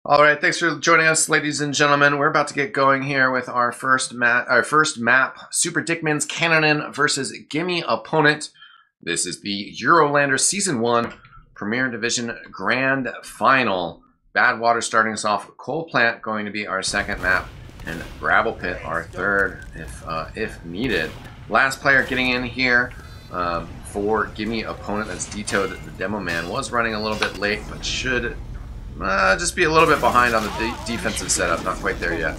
All right, thanks for joining us, ladies and gentlemen. We're about to get going here with our first map, Super Dickmann's KANNONEN versus Gimme opponent. This is the EuroLander Season 1 Premier Division Grand Final. Badwater starting us off. Coalplant going to be our second map, and Gravelpit our third, if needed. Last player getting in here for Gimme opponent. That's Wiethoofd. The demo man was running a little bit late, but should just be a little bit behind on the defensive setup. Not quite there yet.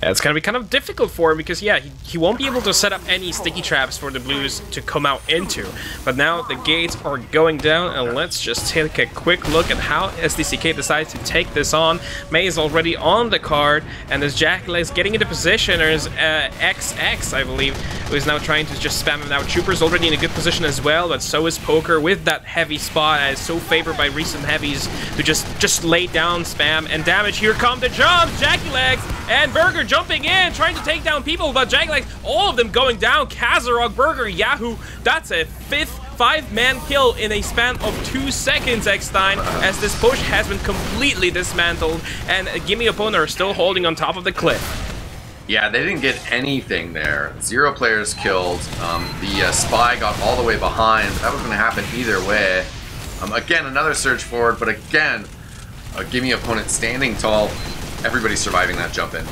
Yeah, it's going to be kind of difficult for him because, yeah, he won't be able to set up any sticky traps for the Blues to come out into. But now the gates are going down, and let's just take a quick look at how SDCK decides to take this on. May is already on the card, and as Jackal is getting into position, there's XX, I believe, who is now trying to just spam him out. Trooper's already in a good position as well, but so is Poker with that heavy spot, and is so favored by recent heavies to just lay down spam and damage. Here come the jumps, Jackalegs and Burger jumping in, trying to take down people, but Jackalegs, all of them going down. Kazarok, Burger, Yahoo, that's a five-man kill in a span of 2 seconds, eXtine, as this push has been completely dismantled, and Gimme opponent are still holding on top of the cliff. Yeah, they didn't get anything there. 0 players killed. The Spy got all the way behind. That was going to happen either way. Again, another surge forward, but again, a Gimme opponent standing tall. Everybody's surviving that jump in.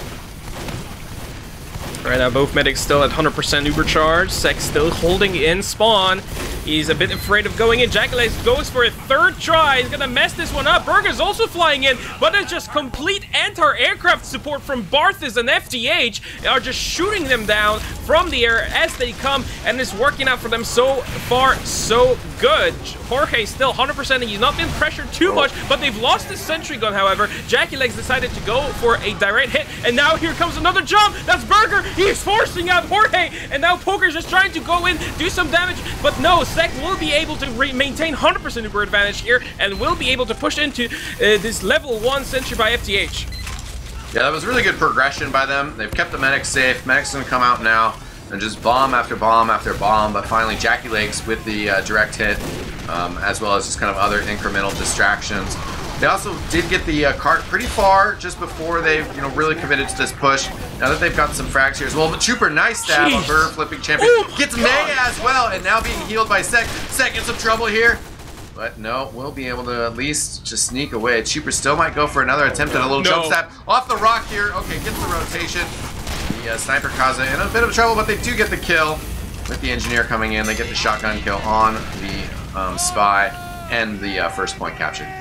Right now, both medics still at 100% uber charge. Sek still holding in spawn. He's a bit afraid of going in. Jackalegs goes for a third try. He's gonna mess this one up. Burger's also flying in, but it's just complete anti-aircraft support from Barthis and FTH are just shooting them down from the air as they come, and it's working out for them so far, so good. Jorge still 100%. He's not been pressured too much, but they've lost the sentry gun, however. Jackalegs decided to go for a direct hit, and now here comes another jump. That's Burger. He's forcing out Jorge, and now Poker's just trying to go in, do some damage, but no, Sek will be able to maintain 100% uber advantage here, and will be able to push into this level 1 sentry by FTH. Yeah, that was really good progression by them. They've kept the medics safe. Medics gonna come out now and just bomb after bomb after bomb, but finally Jackalegs with the direct hit, as well as just kind of other incremental distractions. They also did get the cart pretty far just before they've, really committed to this push. Now that they've got some frags here as well. But Trooper, nice stab on Burger, flipping champion. Ooh, gets May as well, and now being healed by Sek. Sek in some trouble here. But no, we'll be able to at least just sneak away. Trooper still might go for another attempt at a little jump stab. Off the rock here. Okay, gets the rotation. The Sniper Kaza in a bit of trouble, but they do get the kill. With the Engineer coming in, they get the shotgun kill on the Spy and the first point captured.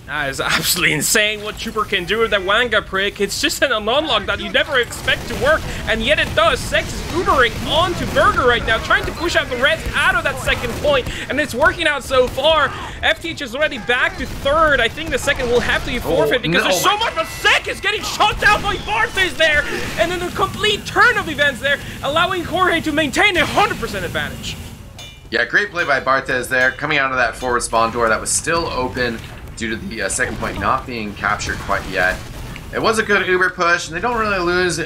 That is absolutely insane what Trooper can do with that Wanga prick. It's just an unlock that you never expect to work, and yet it does. Sex is Ubering onto Burger right now, trying to push out the Reds out of that second point, and it's working out so far. FTH is already back to third. I think the second will have to be forfeit because there's so much, but Sek is getting shot down by Barthis there, and then a complete turn of events there, allowing Jorge to maintain a 100% advantage. Yeah, great play by Barthis there, coming out of that forward spawn door that was still open due to the second point not being captured quite yet. It was a good Uber push, and they don't really lose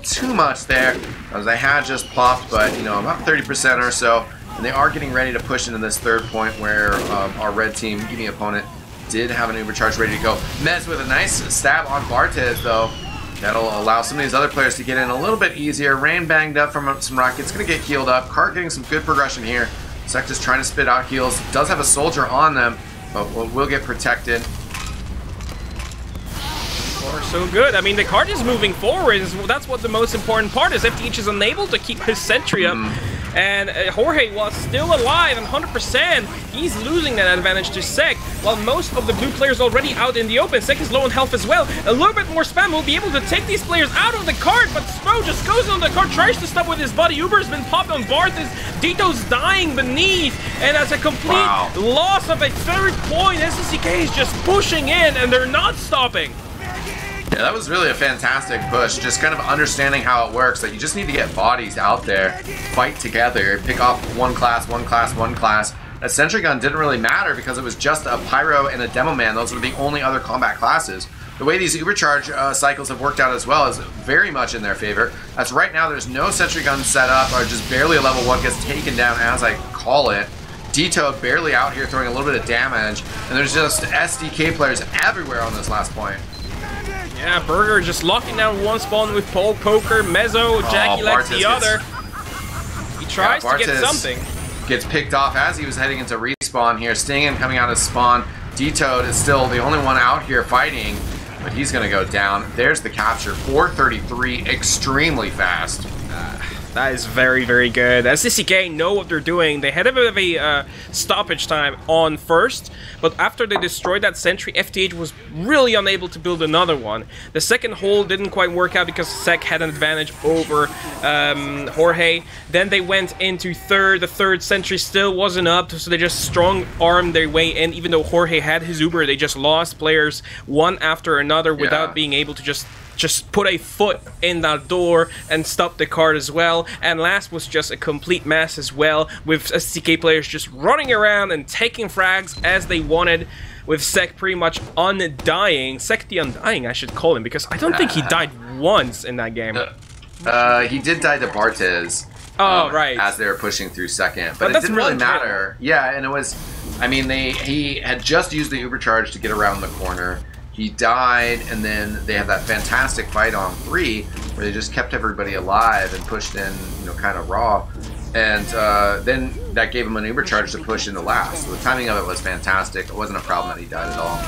too much there, as they had just plopped, but about 30% or so, and they are getting ready to push into this third point where our red team, Gimme opponent, did have an Uber charge ready to go. Mez with a nice stab on Barthis though. That'll allow some of these other players to get in a little bit easier. Rain banged up from some rockets, gonna get healed up. Cart getting some good progression here. Sek just trying to spit out heals. Does have a soldier on them, but we'll get protected. Or so good. I mean, the card is moving forward. That's what the most important part is. FTH is unable to keep his sentry up. And Jorge was still alive and 100%. He's losing that advantage to Sek, while most of the blue players already out in the open. Sek is low on health as well. A little bit more spam will be able to take these players out of the cart, but Spo just goes on the cart, tries to stop with his buddy. Uber's been popped on Barthis. Dito's dying beneath, and as a complete loss of a third point, SDCK is just pushing in, and they're not stopping. Yeah, that was really a fantastic push. Just kind of understanding how it works, that you just need to get bodies out there, fight together, pick off one class, one class, one class. A sentry gun didn't really matter because it was just a pyro and a demo man. Those were the only other combat classes. The way these Ubercharge cycles have worked out as well is very much in their favor. As right now, there's no sentry gun set up, or just barely a level 1 gets taken down as I call it. Wiethoofd barely out here throwing a little bit of damage, and there's just SDK players everywhere on this last point. Yeah, Burger just locking down one spawn with Pole Poker, Mezzo, Jackie Legs the other. He tries to get something. Gets picked off as he was heading into respawn here. Stingen coming out of spawn. Wiethoofd is still the only one out here fighting, but he's going to go down. There's the capture. 433, extremely fast. That is very, very good. SDCK know what they're doing. They had a bit of a stoppage time on first, but after they destroyed that sentry, FTH was really unable to build another one. The second hole didn't quite work out because Sek had an advantage over Jorge. Then they went into third. The third sentry still wasn't up, so they just strong-armed their way in. Even though Jorge had his Uber, they just lost players one after another without being able to just put a foot in that door and stop the card as well. And last was just a complete mess as well, with SDCK players just running around and taking frags as they wanted, with Sek pretty much undying. Sek the Undying, I should call him, because I don't think he died once in that game. He did die to Bartez. Oh, right. As they were pushing through second. But it didn't really matter. Yeah, and it was, I mean, he had just used the Uber charge to get around the corner. He died, and then they had that fantastic fight on 3 where they just kept everybody alive and pushed in, you know, kind of raw. And then that gave him an Uber charge to push into last. So the timing of it was fantastic. It wasn't a problem that he died at all.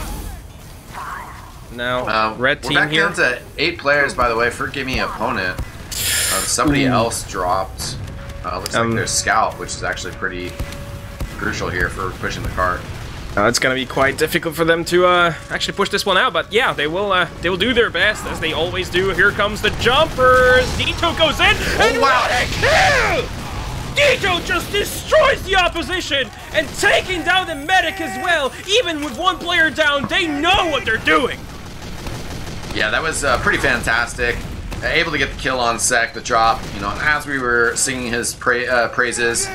Now, red team we're back here. down to 8 players, by the way, for Gimme opponent. Somebody else dropped. Looks like their scout, which is actually pretty crucial here for pushing the cart. It's gonna be quite difficult for them to actually push this one out, but yeah, they will do their best as they always do. Here comes the jumpers. Dito goes in, and what a kill! Dito just destroys the opposition and taking down the medic as well. Even with one player down, they know what they're doing. Yeah, that was pretty fantastic. Able to get the kill on Sek, the drop. You know, as we were singing his praises.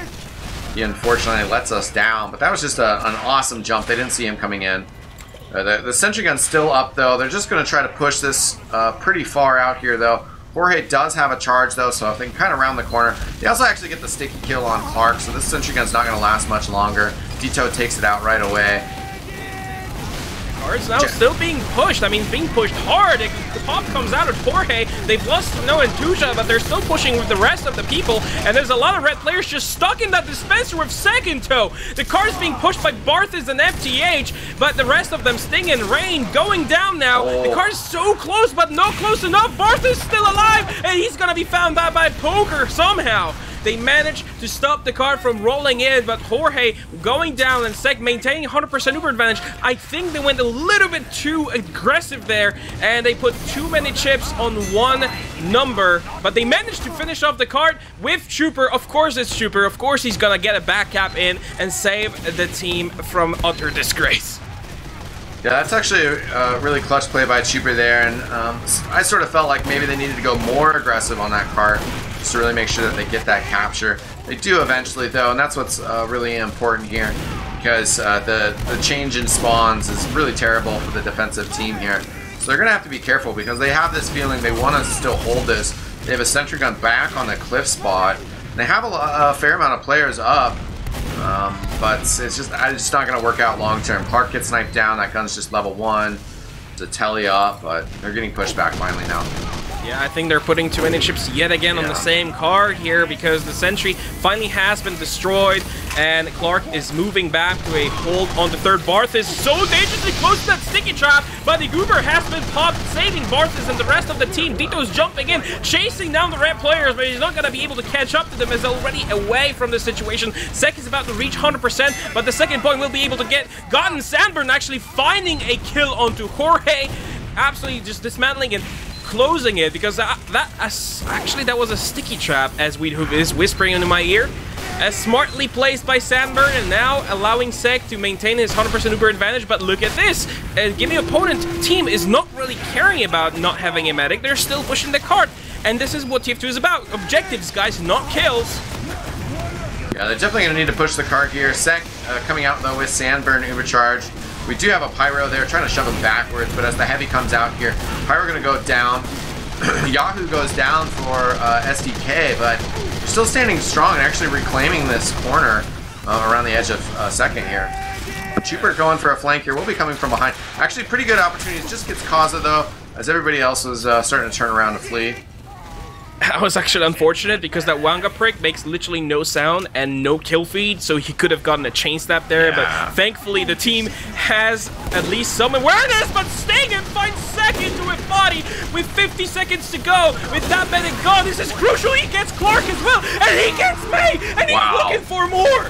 He unfortunately lets us down, but that was just an awesome jump. They didn't see him coming in. The sentry gun's still up, though. They're just going to try to push this pretty far out here, though. Jorge does have a charge, though, so if they can kind of round the corner. They also actually get the sticky kill on Clark, so this sentry gun's not going to last much longer. Dito takes it out right away. It's now still being pushed. I mean, being pushed hard. The pop comes out of Jorge. They've lost Noah and Tuja, but they're still pushing with the rest of the people. And there's a lot of red players just stuck in that dispenser with Sek in tow. The car is being pushed by Barthes and FTH, but the rest of them, Sting and Rain, going down now. The car is so close, but not close enough. Barthes is still alive, and he's gonna be found out by Poker somehow. They managed to stop the car from rolling in, but Jorge going down and Sek maintaining 100% Uber advantage. I think they went a little bit too aggressive there, and they put too many chips on one number, but they managed to finish off the card with Trooper. Of course it's Trooper. Of course he's gonna get a back cap in and save the team from utter disgrace. Yeah, that's actually a really clutch play by Trooper there, and I sort of felt like maybe they needed to go more aggressive on that cart just to really make sure that they get that capture. They do eventually, though, and that's what's really important here, because the change in spawns is really terrible for the defensive team here. So they're going to have to be careful, because they have this feeling they want to still hold this. They have a sentry gun back on the cliff spot, and they have a fair amount of players up. But it's just not going to work out long term. Clark gets sniped down. That gun's just level 1 to telly up, but they're getting pushed back finally now. Yeah, I think they're putting too many chips yet again on the same card here, because the sentry finally has been destroyed, and Clark is moving back to a hold on the third. Barth is so dangerously close to that sticky trap, but the Goober has been popped, saving Barthis and the rest of the team. Dito's jumping in, chasing down the red players, but he's not going to be able to catch up to them, as already away from the situation. Sek is about to reach 100%, but the second point will be able to get gotten. Sandburn actually finding a kill onto Jorge, absolutely just dismantling and closing it, because that was a sticky trap, as Wiethoofd is whispering into my ear. Smartly placed by Sandburn, and now allowing Sek to maintain his 100% Uber advantage. But look at this, Gimme opponent team is not really caring about not having a medic. They're still pushing the cart, and this is what TF2 is about. Objectives, guys, not kills. Yeah, they're definitely going to need to push the cart here. Sek coming out, though, with Sandburn Uber charge. We do have a Pyro there, trying to shove him backwards, but as the heavy comes out here, Pyro going to go down. Yahoo goes down for SDK, but they're still standing strong and actually reclaiming this corner. around the edge of second here. Chuper going for a flank here. Will be coming from behind. Actually, pretty good opportunities. Just gets Kaza though, as everybody else was starting to turn around to flee. That was actually unfortunate because that Wanga prick makes literally no sound and no kill feed, so he could have gotten a chain snap there, but thankfully the team has at least some awareness, but Stingen finds second to a body with 50 seconds to go. With that medic gone, this is crucial. He gets Clark as well, and he gets May, and he's looking for more.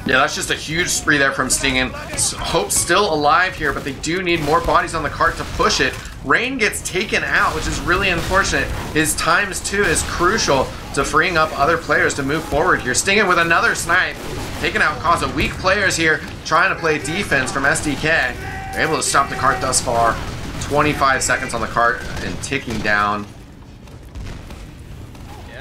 Yeah, that's just a huge spree there from Stingen. Hope's still alive here, but they do need more bodies on the cart to push it. Rain gets taken out, which is really unfortunate. His ×2 is crucial to freeing up other players to move forward here. Stingen with another snipe, taking out Kaza. Weak players here trying to play defense from SDK. They're able to stop the cart thus far. 25 seconds on the cart and ticking down.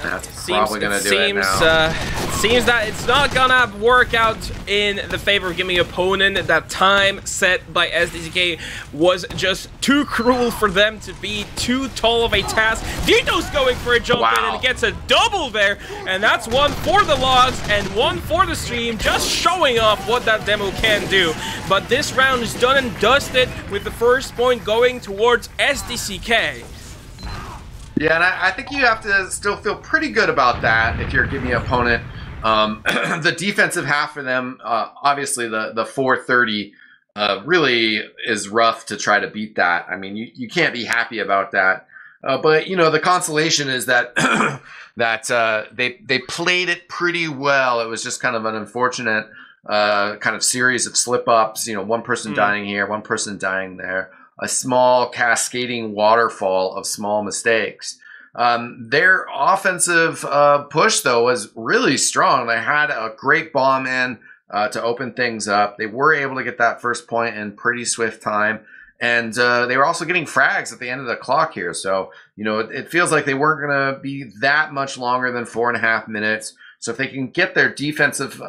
That's probably gonna do it now. Seems that it's not gonna work out in the favor of Gimme opponent. That time set by SDCK was just too cruel for them to be too tall of a task. Vito's going for a jump in and gets a double there, and that's one for the logs and one for the stream, just showing off what that demo can do. But this round is done and dusted with the first point going towards SDCK. Yeah, and I think you have to still feel pretty good about that if you're a Gimme opponent. The defensive half for them, obviously the 430 really is rough to try to beat that. I mean, you can't be happy about that. But, you know, the consolation is that they played it pretty well. It was just kind of an unfortunate kind of series of slip-ups. You know, one person dying here, one person dying there. A small cascading waterfall of small mistakes. Their offensive push, though, was really strong. They had a great bomb in to open things up. They were able to get that first point in pretty swift time. And they were also getting frags at the end of the clock here. So, you know, it feels like they weren't going to be that much longer than 4.5 minutes. So if they can get their defensive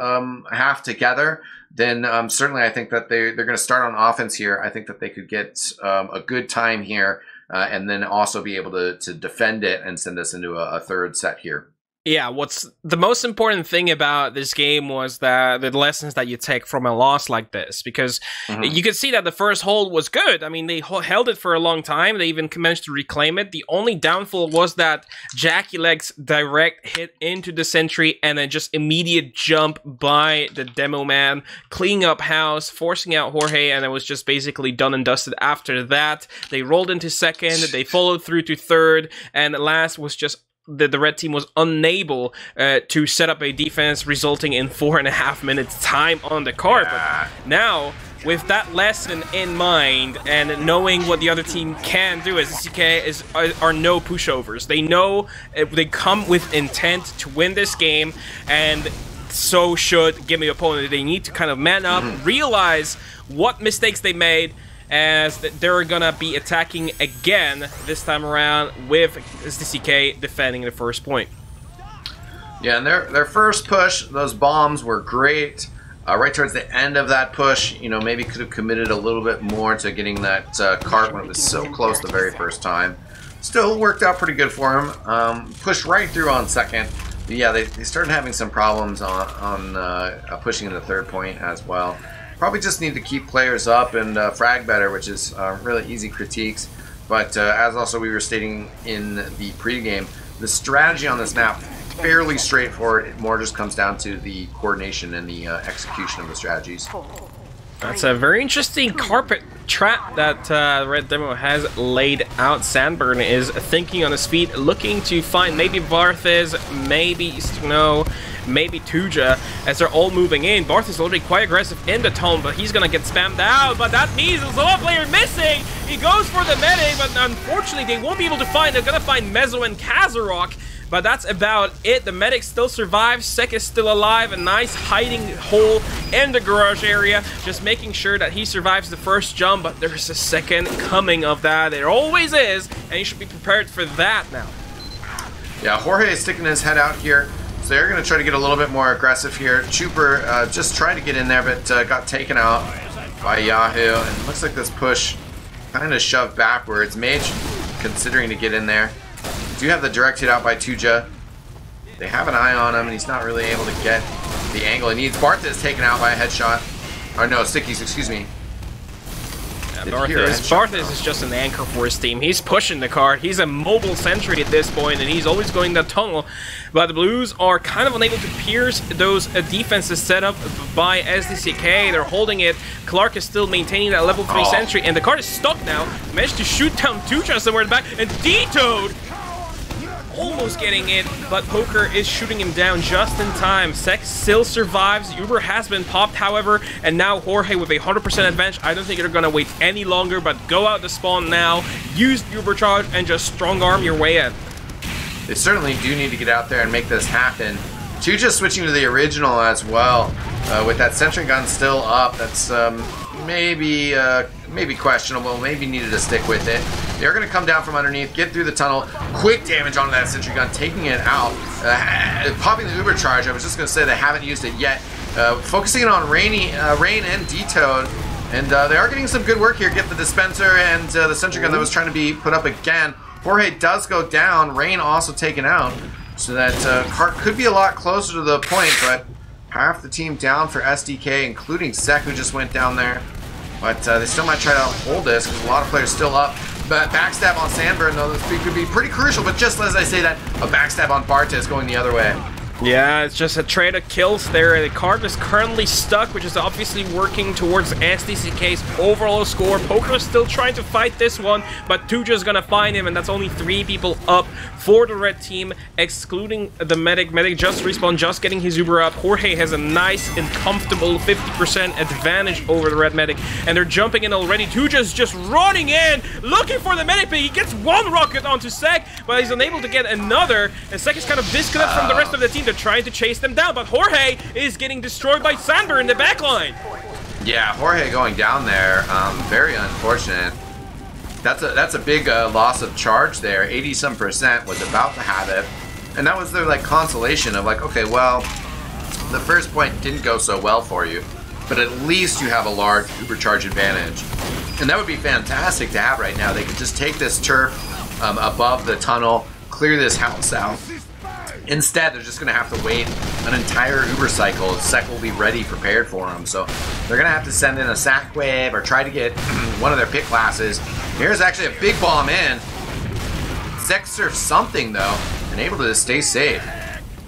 half together, then certainly I think that they're going to start on offense here. I think that they could get a good time here and then also be able to defend it and send us into a third set here. Yeah, what's the most important thing about this game was that the lessons that you take from a loss like this, because you could see that the first hold was good. I mean, they held it for a long time. They even managed to reclaim it. The only downfall was that Jackie Leg's direct hit into the sentry and then just immediate jump by the demo man, cleaning up house, forcing out Jorge, and it was just basically done and dusted after that. They rolled into second, they followed through to third, and last was just the red team was unable to set up a defense, resulting in 4.5 minutes time on the card. But now, with that lesson in mind and knowing what the other team can do, SDCK are no pushovers. They know they come with intent to win this game, and so should Gimme opponent. They need to kind of man up, realize what mistakes they made, as they're gonna be attacking again this time around with SDCK defending the first point. Yeah, and their first push, those bombs were great. Right towards the end of that push, you know, maybe could have committed a little bit more to getting that cart when it was so close the very first time. Still worked out pretty good for him. Pushed right through on second. But yeah, they started having some problems on pushing in the third point as well. Probably just need to keep players up and frag better, which is really easy critiques. But as also we were stating in the pregame, the strategy on this map, fairly straightforward. It more just comes down to the coordination and the execution of the strategies. That's a very interesting carpet trap that Red Demo has laid out. Sandburn is thinking on his feet, looking to find maybe Barthes, maybe Snow, maybe Tuja, as they're all moving in. Barthes is already quite aggressive in the tone, but he's gonna get spammed out. But that means there's one player missing. He goes for the medic, but unfortunately they won't be able to find. They're gonna find Mezzo and Kazarok. But that's about it. The medic still survives. Sek is still alive. A nice hiding hole in the garage area. Just making sure that he survives the first jump. But there's a second coming of that. There always is. And you should be prepared for that now. Yeah, Jorge is sticking his head out here. So they're going to try to get a little bit more aggressive here. Chuper just tried to get in there, but got taken out by Yahoo. And it looks like this push kind of shoved backwards. Mage considering to get in there. Do have the direct hit out by Tuja. They have an eye on him, and he's not really able to get the angle he needs. Barth is taken out by a headshot. Or no, Stickies, excuse me. Barthes is just an anchor for his team. He's pushing the card. He's a mobile sentry at this point, and he's always going that tunnel. But the Blues are kind of unable to pierce those defenses set up by SDCK. They're holding it. Clark is still maintaining that level 3 sentry, and the card is stuck now. Managed to shoot down Tuja somewhere in the back, and D-Toad almost getting it, but Poker is shooting him down just in time. Sek still survives. Uber has been popped, however, and now Jorge with a 100% advantage. I don't think they're gonna wait any longer, but go out the spawn now, use Uber charge, and just strong arm your way in. They certainly do need to get out there and make this happen. Tuja switching to the original as well, with that sentry gun still up. That's maybe questionable. Maybe needed to stick with it. They're going to come down from underneath, get through the tunnel, quick damage onto that sentry gun, taking it out, popping the Uber charge. I was just going to say they haven't used it yet. Focusing on Rain and D-Toad, and they are getting some good work here. Get the dispenser and the sentry gun that was trying to be put up again. Jorge does go down. Rain also taken out, so that cart could be a lot closer to the point, but half the team down for SDK, including Sek, who just went down there. But they still might try to hold this because a lot of players still up. But backstab on Sandburn, though, this could be pretty crucial. But just as I say that, a backstab on Barthes going the other way. Yeah, it's just a trade of kills there. The card is currently stuck, which is obviously working towards SDCK's overall score. Poker is still trying to fight this one, but Tuja's gonna find him, and that's only 3 people up for the red team, excluding the medic. Medic just respawned, just getting his Uber up. Jorge has a nice and comfortable 50% advantage over the red medic, and they're jumping in already. Tuja's just running in, looking for the medic, but he gets 1 rocket onto Sek, but he's unable to get another, and Sek is kind of disconnected from the rest of the team. They're trying to chase them down, but Jorge is getting destroyed by Sandburn in the backline. Yeah, Jorge going down there, very unfortunate. That's a big loss of charge there. 80-some% was about to have it, and that was their like consolation of like, okay, well, the first point didn't go so well for you, but at least you have a large supercharge advantage, and that would be fantastic to have right now. They could just take this turf above the tunnel, clear this house out. Instead, they're just going to have to wait an entire Uber cycle. Sek will be ready, prepared for them. So they're going to have to send in a sack wave or try to get one of their pick classes. Here's actually a big bomb in. Sek surfs something, though, and able to stay safe.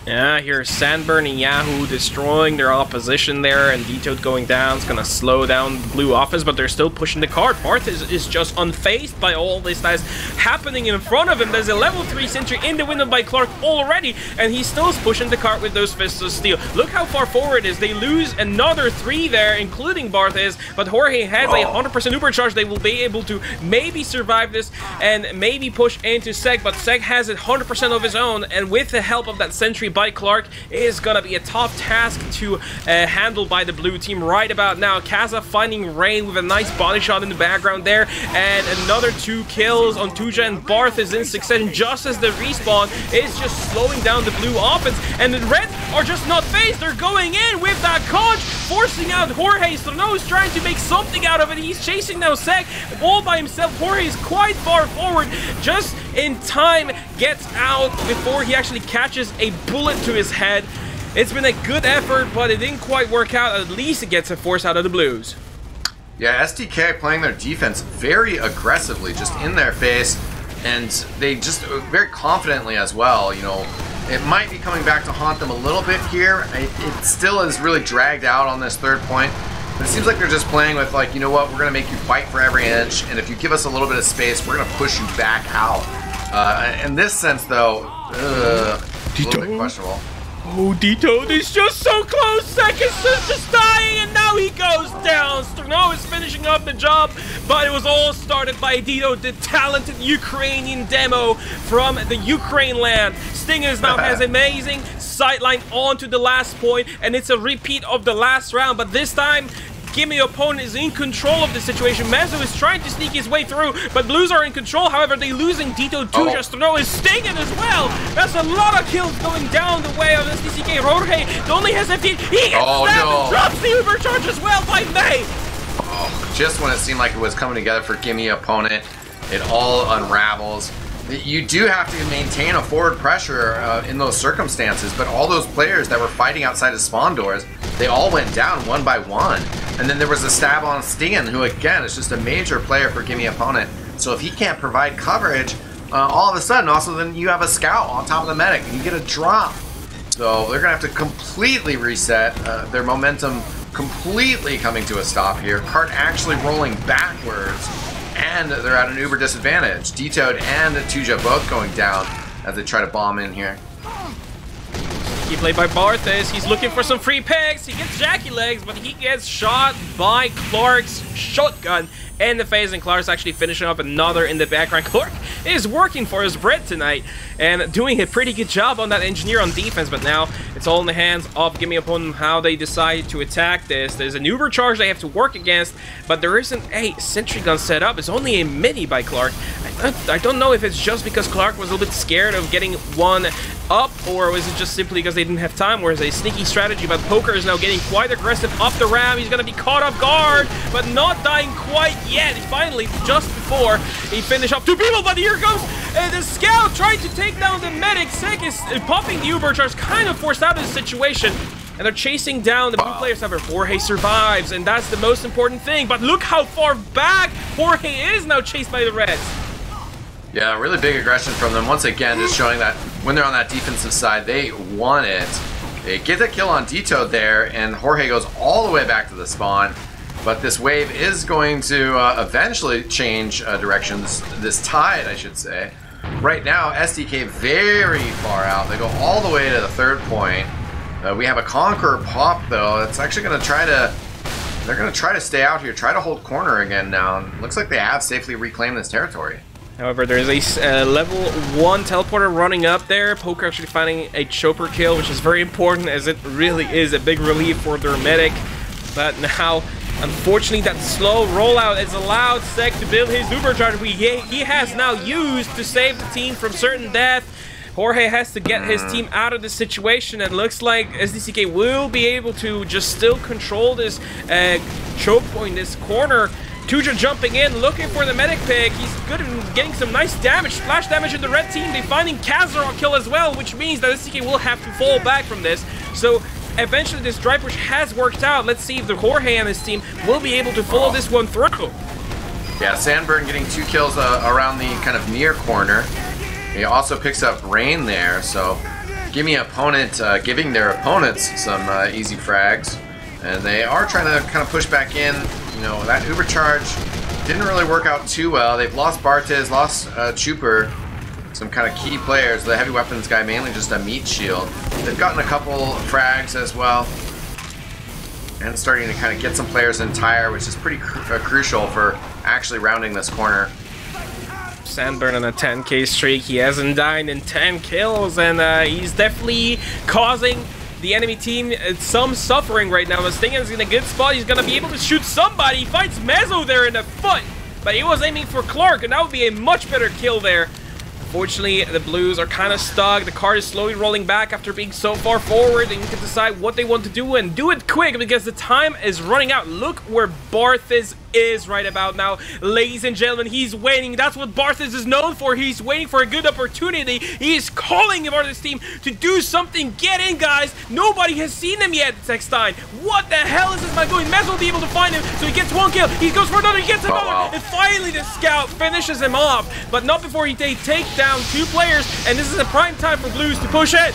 Yeah, here's Sandburn and Yahoo destroying their opposition there, and D-Toad going down. It's gonna slow down the blue offense, but they're still pushing the card. Barth is just unfazed by all this that is happening in front of him. There's a level 3 sentry in the window by Clark already, and he still is pushing the cart with those Fists of Steel. Look how far forward it is. They lose another 3 there, including Barthes, but Jorge has a 100% Uber charge. They will be able to maybe survive this and maybe push into Sek, but Sek has it 100% of his own, and with the help of that sentry by Clark is gonna be a tough task to handle by the blue team right about now. Kaza finding Rain with a nice body shot in the background there, and another 2 kills on Tuja, and Barth is in succession just as the respawn is just slowing down the blue offense, and the Reds are just not phased. They're going in with that conch, forcing out Jorge. Strano is trying to make something out of it. He's chasing now Sek all by himself. Jorge is quite far forward, just in time, gets out before he actually catches a bullet to his head. It's been a good effort, but it didn't quite work out. At least it gets a force out of the Blues. Yeah, SDK playing their defense very aggressively, just in their face, and they just very confidently as well. You know, it might be coming back to haunt them a little bit here. It still is really dragged out on this 3rd point, but it seems like they're just playing with like, you know what, we're gonna make you fight for every inch, and if you give us a little bit of space, we're gonna push you back out. In this sense, though, a little bit questionable. Oh, D-Toad is just so close. Sek is just dying, and now he goes down. Strano is finishing up the job, but it was all started by D-Toad, the talented Ukrainian demo from the Ukraine land. Stingers now has amazing sightline onto the last point, and it's a repeat of the last round, but this time Gimme opponent is in control of the situation. Mezzo is trying to sneak his way through, but Blues are in control. However, they losing D-Toad Tuja. Strano is stinging as well. That's a lot of kills going down the way of SDCK. Jorge only has 15. He gets and drops the Uber charge as well by May. Just when it seemed like it was coming together for Gimme opponent, it all unravels. you do have to maintain a forward pressure in those circumstances, but all those players that were fighting outside of spawn doors, they all went down one by one. And then there was a stab on Stingin, who again is just a major player for Gimme opponent. So if he can't provide coverage, all of a sudden also then you have a scout on top of the medic and you get a drop. So they're gonna have to completely reset their momentum, completely coming to a stop here. Cart actually rolling backwards, and they're at an uber disadvantage. D-Toad and Tuja both going down as they try to bomb in here. He played by Barthas. He's looking for some free picks. He gets Jackie Legs, but he gets shot by Clark's shotgun in the face, and Clark's actually finishing up another in the background. Clark is working for his bread tonight and doing a pretty good job on that engineer on defense, but now it's all in the hands of Gimme opponent how they decide to attack this. There's an uber charge they have to work against, but there isn't a sentry gun set up. It's only a mini by Clark. I don't know if it's just because Clark was a little bit scared of getting one up, or was it just simply because they didn't have time, whereas a sneaky strategy, but Poker is now getting quite aggressive up the ramp. He's going to be caught off guard, but not dying quite yet. Finally, just before he finished off two people, but here goes the scout trying to take down the medic. Sek is popping the uber charge, kind of forced out of the situation, and they're chasing down the blue players. However, Jorge survives, and that's the most important thing, but look how far back Jorge is now, chased by the Reds. Yeah, really big aggression from them. Once again, just showing that when they're on that defensive side, they want it. They get the kill on D-Toad there, and Jorge goes all the way back to the spawn. But this wave is going to eventually change directions. This tide, I should say. Right now, SDK very far out. They go all the way to the third point. We have a Conqueror pop, though. That's actually going to try to... They're going to try to stay out here, try to hold corner again now. And looks like they have safely reclaimed this territory. However, there is a level 1 teleporter running up there. Poker actually finding a chopper kill, which is very important, as it really is a big relief for their medic. But now, unfortunately, that slow rollout has allowed Sek to build his uber charge he has now used to save the team from certain death. Jorge has to get his team out of this situation, and looks like SDCK will be able to just still control this choke point, this corner. Tuja jumping in, looking for the medic pick. He's good at getting some nice damage, splash damage in the red team. They finding Kazarok kill as well, which means that SDK will have to fall back from this. So eventually this dry push has worked out. Let's see if the Jorge and his team will be able to follow this one through. Yeah, Sandburn getting 2 kills around the kind of near corner. He also picks up Rain there, so Gimme opponent giving their opponents some easy frags. And they are trying to kind of push back in. You know, that uber charge didn't really work out too well. They've lost Bartez, lost Chuper, some kind of key players. The heavy weapons guy mainly just a meat shield. They've gotten a couple frags as well, and starting to kind of get some players in tire, which is pretty crucial for actually rounding this corner. Sandburn on a 10k streak. He hasn't died in 10 kills, and he's definitely causing the enemy team some suffering right now. Stingin's in a good spot. He's gonna be able to shoot somebody. He fights Mezzo there in the foot, but he was aiming for Clark, and that would be a much better kill there. Unfortunately, the Blues are kind of stuck. The card is slowly rolling back after being so far forward. They need to decide what they want to do, and do it quick because the time is running out. Look where Barthas is right about now. Ladies and gentlemen, he's waiting. That's what Barthas is known for. He's waiting for a good opportunity. He is calling him on his team to do something. Get in, guys. Nobody has seen him yet, eXtine. What the hell is this man doing? Mez will be able to find him, so he gets 1 kill. He goes for another, he gets another, and finally the scout finishes him off, but not before he takes down 2 players, and this is a prime time for Blues to push it.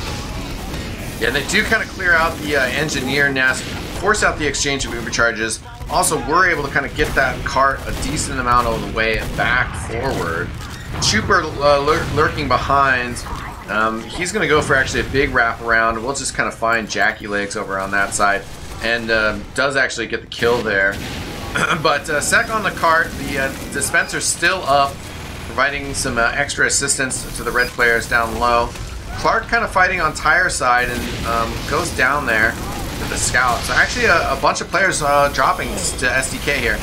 Yeah, they do kind of clear out the engineer nest, force out the exchange of uber charges. Also, we're able to kind of get that cart a decent amount of the way back forward. Chuper lurking behind. He's going to go for actually a big wraparound. We'll just kind of find Jackie Legs over on that side, and does actually get the kill there. But Sek on the cart, the dispenser's still up, providing some extra assistance to the red players down low. Clark kind of fighting on tire side and goes down there with the scout. So actually a bunch of players dropping to SDK here.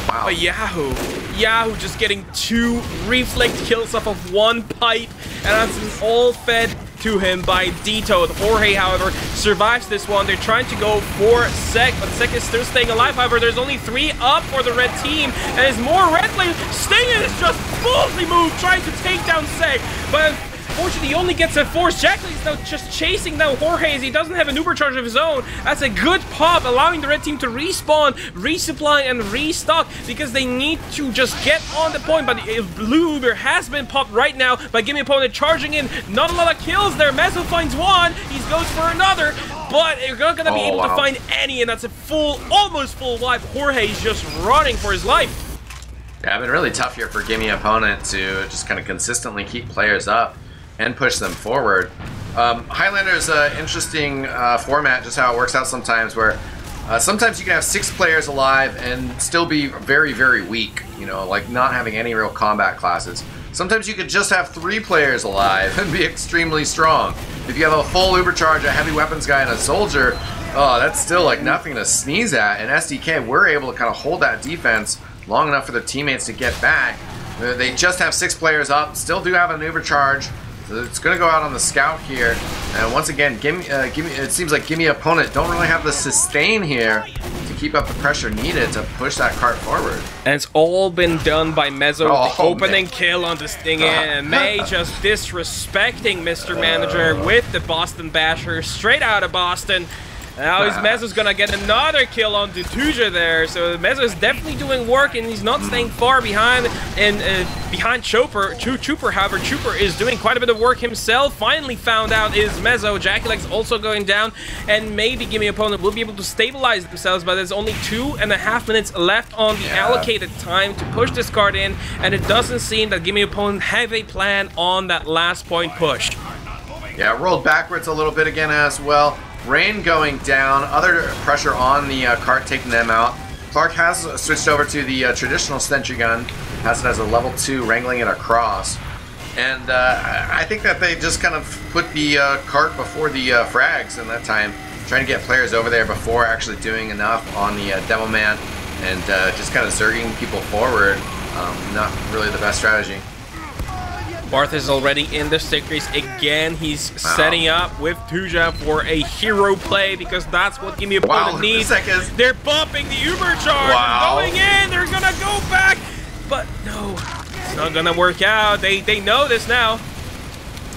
Wow. Yahoo just getting 2 reflect kills off of 1 pipe, and that's an all-fed to him by Wiethoofd. Jorge, however, survives this one. They're trying to go for Sek, but Sek is still staying alive. However, there's only 3 up for the red team, and it's more red lane. Stingin is just boldly moved, trying to take down Sek, but unfortunately, he only gets a force. Jackley is now just chasing down Jorge as he doesn't have an Uber charge of his own. That's a good pop, allowing the red team to respawn, resupply, and restock because they need to just get on the point. But the blue Uber has been popped right now by Gimme opponent charging in. Not a lot of kills there. Mezzo finds one. He goes for another. But you're not going to be able to find any, and that's a full, almost full wipe. Jorge's just running for his life. Yeah, it's been really tough here for Gimme opponent to just kind of consistently keep players up and push them forward. Highlander's an interesting format, just how it works out sometimes, where sometimes you can have 6 players alive and still be very, very weak, you know, like not having any real combat classes. Sometimes you could just have 3 players alive and be extremely strong. If you have a full Uber charge, a heavy weapons guy, and a soldier, oh, that's still like nothing to sneeze at. And SDK, we're able to kind of hold that defense long enough for their teammates to get back. They just have 6 players up, still do have an Uber charge. So it's going to go out on the scout here. And once again, it seems like Gimme opponent don't really have the sustain here to keep up the pressure needed to push that cart forward. And it's all been done by Mezzo, the opening kill on this thing, and May just disrespecting Mr. Manager with the Boston Basher straight out of Boston. Now Mezzo's gonna get another kill on Dutuja there, so Mezzo is definitely doing work, and he's not staying far behind. And behind Chooper, however, Chooper is doing quite a bit of work himself. Finally found out is Mezzo. Jackyleg's also going down, and maybe Gimme opponent will be able to stabilize themselves, but there's only 2.5 minutes left on the allocated time to push this card in, and it doesn't seem that Gimme opponent have a plan on that last point push. Yeah, rolled backwards a little bit again as well. Rain going down, other pressure on the cart taking them out. Clark has switched over to the traditional sentry gun, has it as a level 2, wrangling it across. And I think that they just kind of put the cart before the frags in that time, trying to get players over there before actually doing enough on the Devilman, and just kind of zerging people forward. Not really the best strategy. Barth is already in the stick race again. He's setting up with Tuja for a hero play because that's what Gimme opponent needs. They're bumping the Uber charge. Going in. They're gonna go back, but no, it's not gonna work out. They know this now.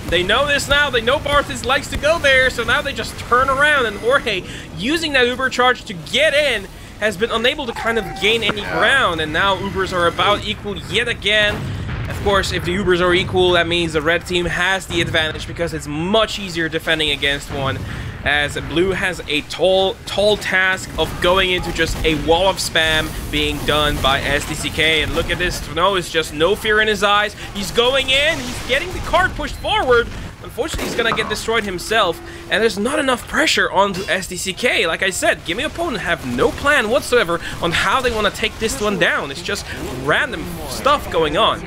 They know this now. They know Barth likes to go there, so now they just turn around, and Jorge, using that Uber charge to get in, has been unable to kind of gain any ground, and now Ubers are about equal yet again. Of course, if the Ubers are equal, that means the red team has the advantage because it's much easier defending against one, as Blue has a tall task of going into just a wall of spam being done by SDCK. And look at this, no, it's just no fear in his eyes. He's going in, he's getting the card pushed forward. Unfortunately, he's gonna get destroyed himself, and there's not enough pressure onto SDCK. Like I said, Gimme opponent have no plan whatsoever on how they want to take this one down. It's just random stuff going on.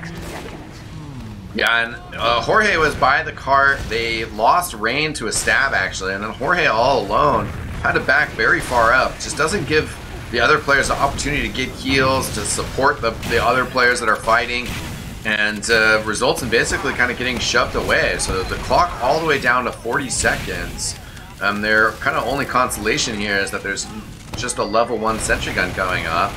Yeah, and Jorge was by the cart. They lost Rain to a stab, actually, and then Jorge all alone had to back very far up. Just doesn't give the other players the opportunity to get heals, to support the other players that are fighting, and results in basically kind of getting shoved away. So the clock all the way down to 40 seconds. Their kind of only consolation here is that there's just a level 1 sentry gun going up,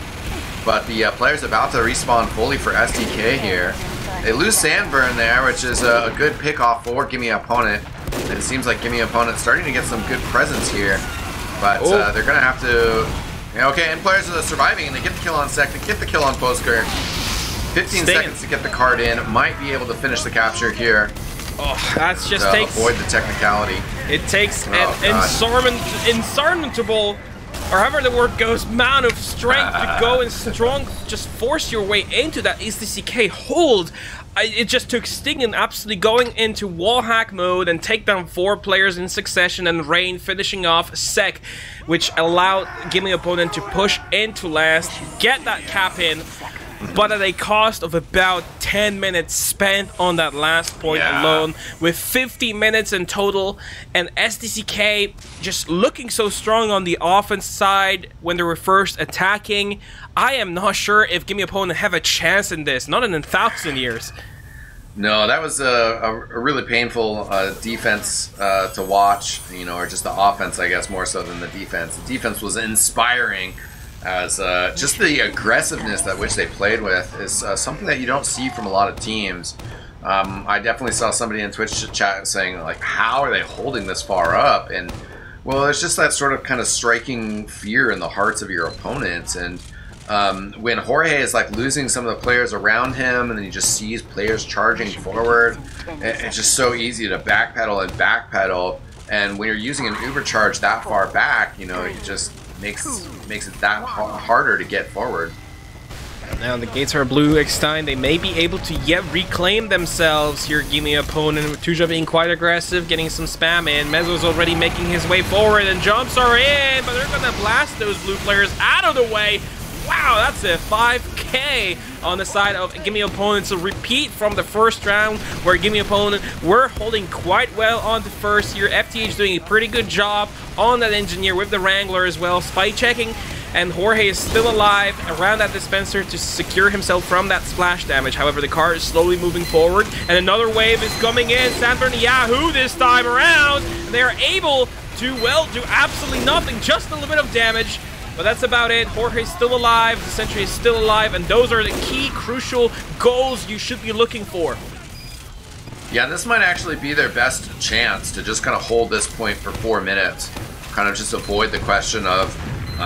but the player's about to respawn fully for SDK here. They lose Sandburn there, which is a good pick off for Gimme opponent. And it seems like Gimme opponent starting to get some good presence here, but they're gonna have to. Okay, and players are surviving, and they get the kill on Sek, they get the kill on Posker. 15 seconds to get the card in. Might be able to finish the capture here. Oh, that's just takes. Avoid the technicality. It takes an insurmountable, or however the word goes, amount of strength to go and just force your way into that SDCK hold. It just took Stingin absolutely going into wall hack mode and take down 4 players in succession, and Rain finishing off Sek, which allowed Gimme opponent to push into last, get that cap in, but at a cost of about 10 minutes spent on that last point alone, with 50 minutes in total, and SDCK just looking so strong on the offense side when they were first attacking. I am not sure if Gimme opponent have a chance in this, not in 1,000 years. No, that was a really painful defense to watch, you know, or just the offense, I guess, more so than the defense. The defense was inspiring, as just the aggressiveness that which they played with is something that you don't see from a lot of teams. I definitely saw somebody in Twitch chat saying, like, how are they holding this far up? And, well, it's just that sort of kind of striking fear in the hearts of your opponents. And when Jorge is like losing some of the players around him, and then he just sees players charging forward, it's just so easy to backpedal and backpedal. And when you're using an uber charge that far back, you know, it just makes it that harder to get forward. Now the gates are blue. eXtine, they may be able to yet reclaim themselves here. Gimme opponent with TF2 being quite aggressive, getting some spam in. Mezzo's already making his way forward, and jumps are in, but they're gonna blast those blue players out of the way. Wow, that's a 5K on the side of Gimme opponent. So repeat from the first round, where Gimme opponent were holding quite well on the first here. FTH doing a pretty good job on that engineer with the Wrangler as well, spy checking. And Jorge is still alive around that dispenser to secure himself from that splash damage. However, the car is slowly moving forward, and another wave is coming in. Sanford and Yahoo this time around, and they are able to, well, do absolutely nothing, just a little bit of damage. But that's about it. Jorge's still alive, the Sentry is still alive, and those are the key, crucial goals you should be looking for. Yeah, this might actually be their best chance to just kind of hold this point for 4 minutes. Kind of just avoid the question of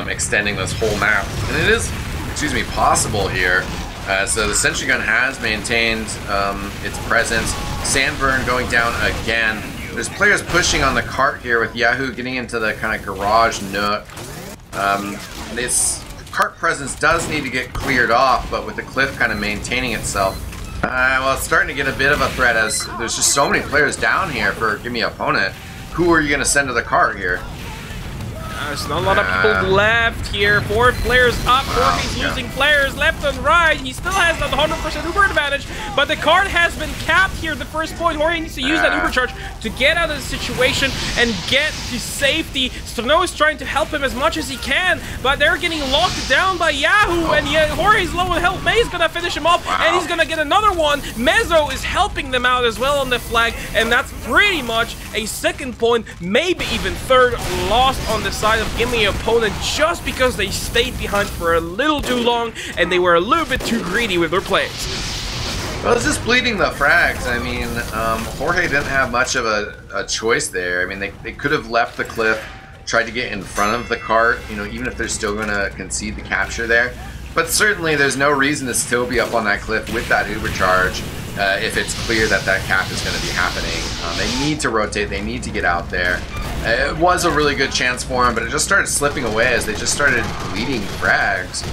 extending this whole map. And it is, excuse me, possible here. So the Sentry Gun has maintained its presence. Sandburn going down again. There's players pushing on the cart here, with Yahoo getting into the kind of garage nook. This cart presence does need to get cleared off, but with the cliff kind of maintaining itself, well, it's starting to get a bit of a threat, as there's just so many players down here for Gimme opponent. Who are you going to send to the cart here? There's not a lot of people left here. 4 players up. Jorge's losing players left and right. He still has that 100% Uber advantage, but the card has been capped here. The first point, Jorge needs to use that Uber charge to get out of the situation and get to safety. Snow is trying to help him as much as he can, but they're getting locked down by Yahoo, and yet Jorge's low on health. May's gonna finish him off, and he's gonna get another one. Mezzo is helping them out as well on the flag, and that's pretty much a second point, maybe even third, lost on the side of Gimme opponent, just because they stayed behind for a little too long and they were a little bit too greedy with their plays. Well, it's just bleeding the frags. I mean, Jorge didn't have much of a choice there. I mean, they could have left the cliff, tried to get in front of the cart, you know, even if they're still going to concede the capture there. But certainly there's no reason to still be up on that cliff with that Uber charge if it's clear that that cap is going to be happening. They need to rotate, they need to get out there. It was a really good chance for him, but it just started slipping away as they just started bleeding frags.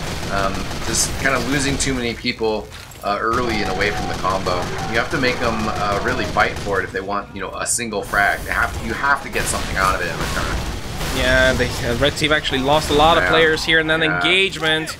Just kind of losing too many people early and away from the combo. You have to make them really fight for it if they want, you know, a single frag. You have to get something out of it in return. Yeah, the red team actually lost a lot of players here, and then engagement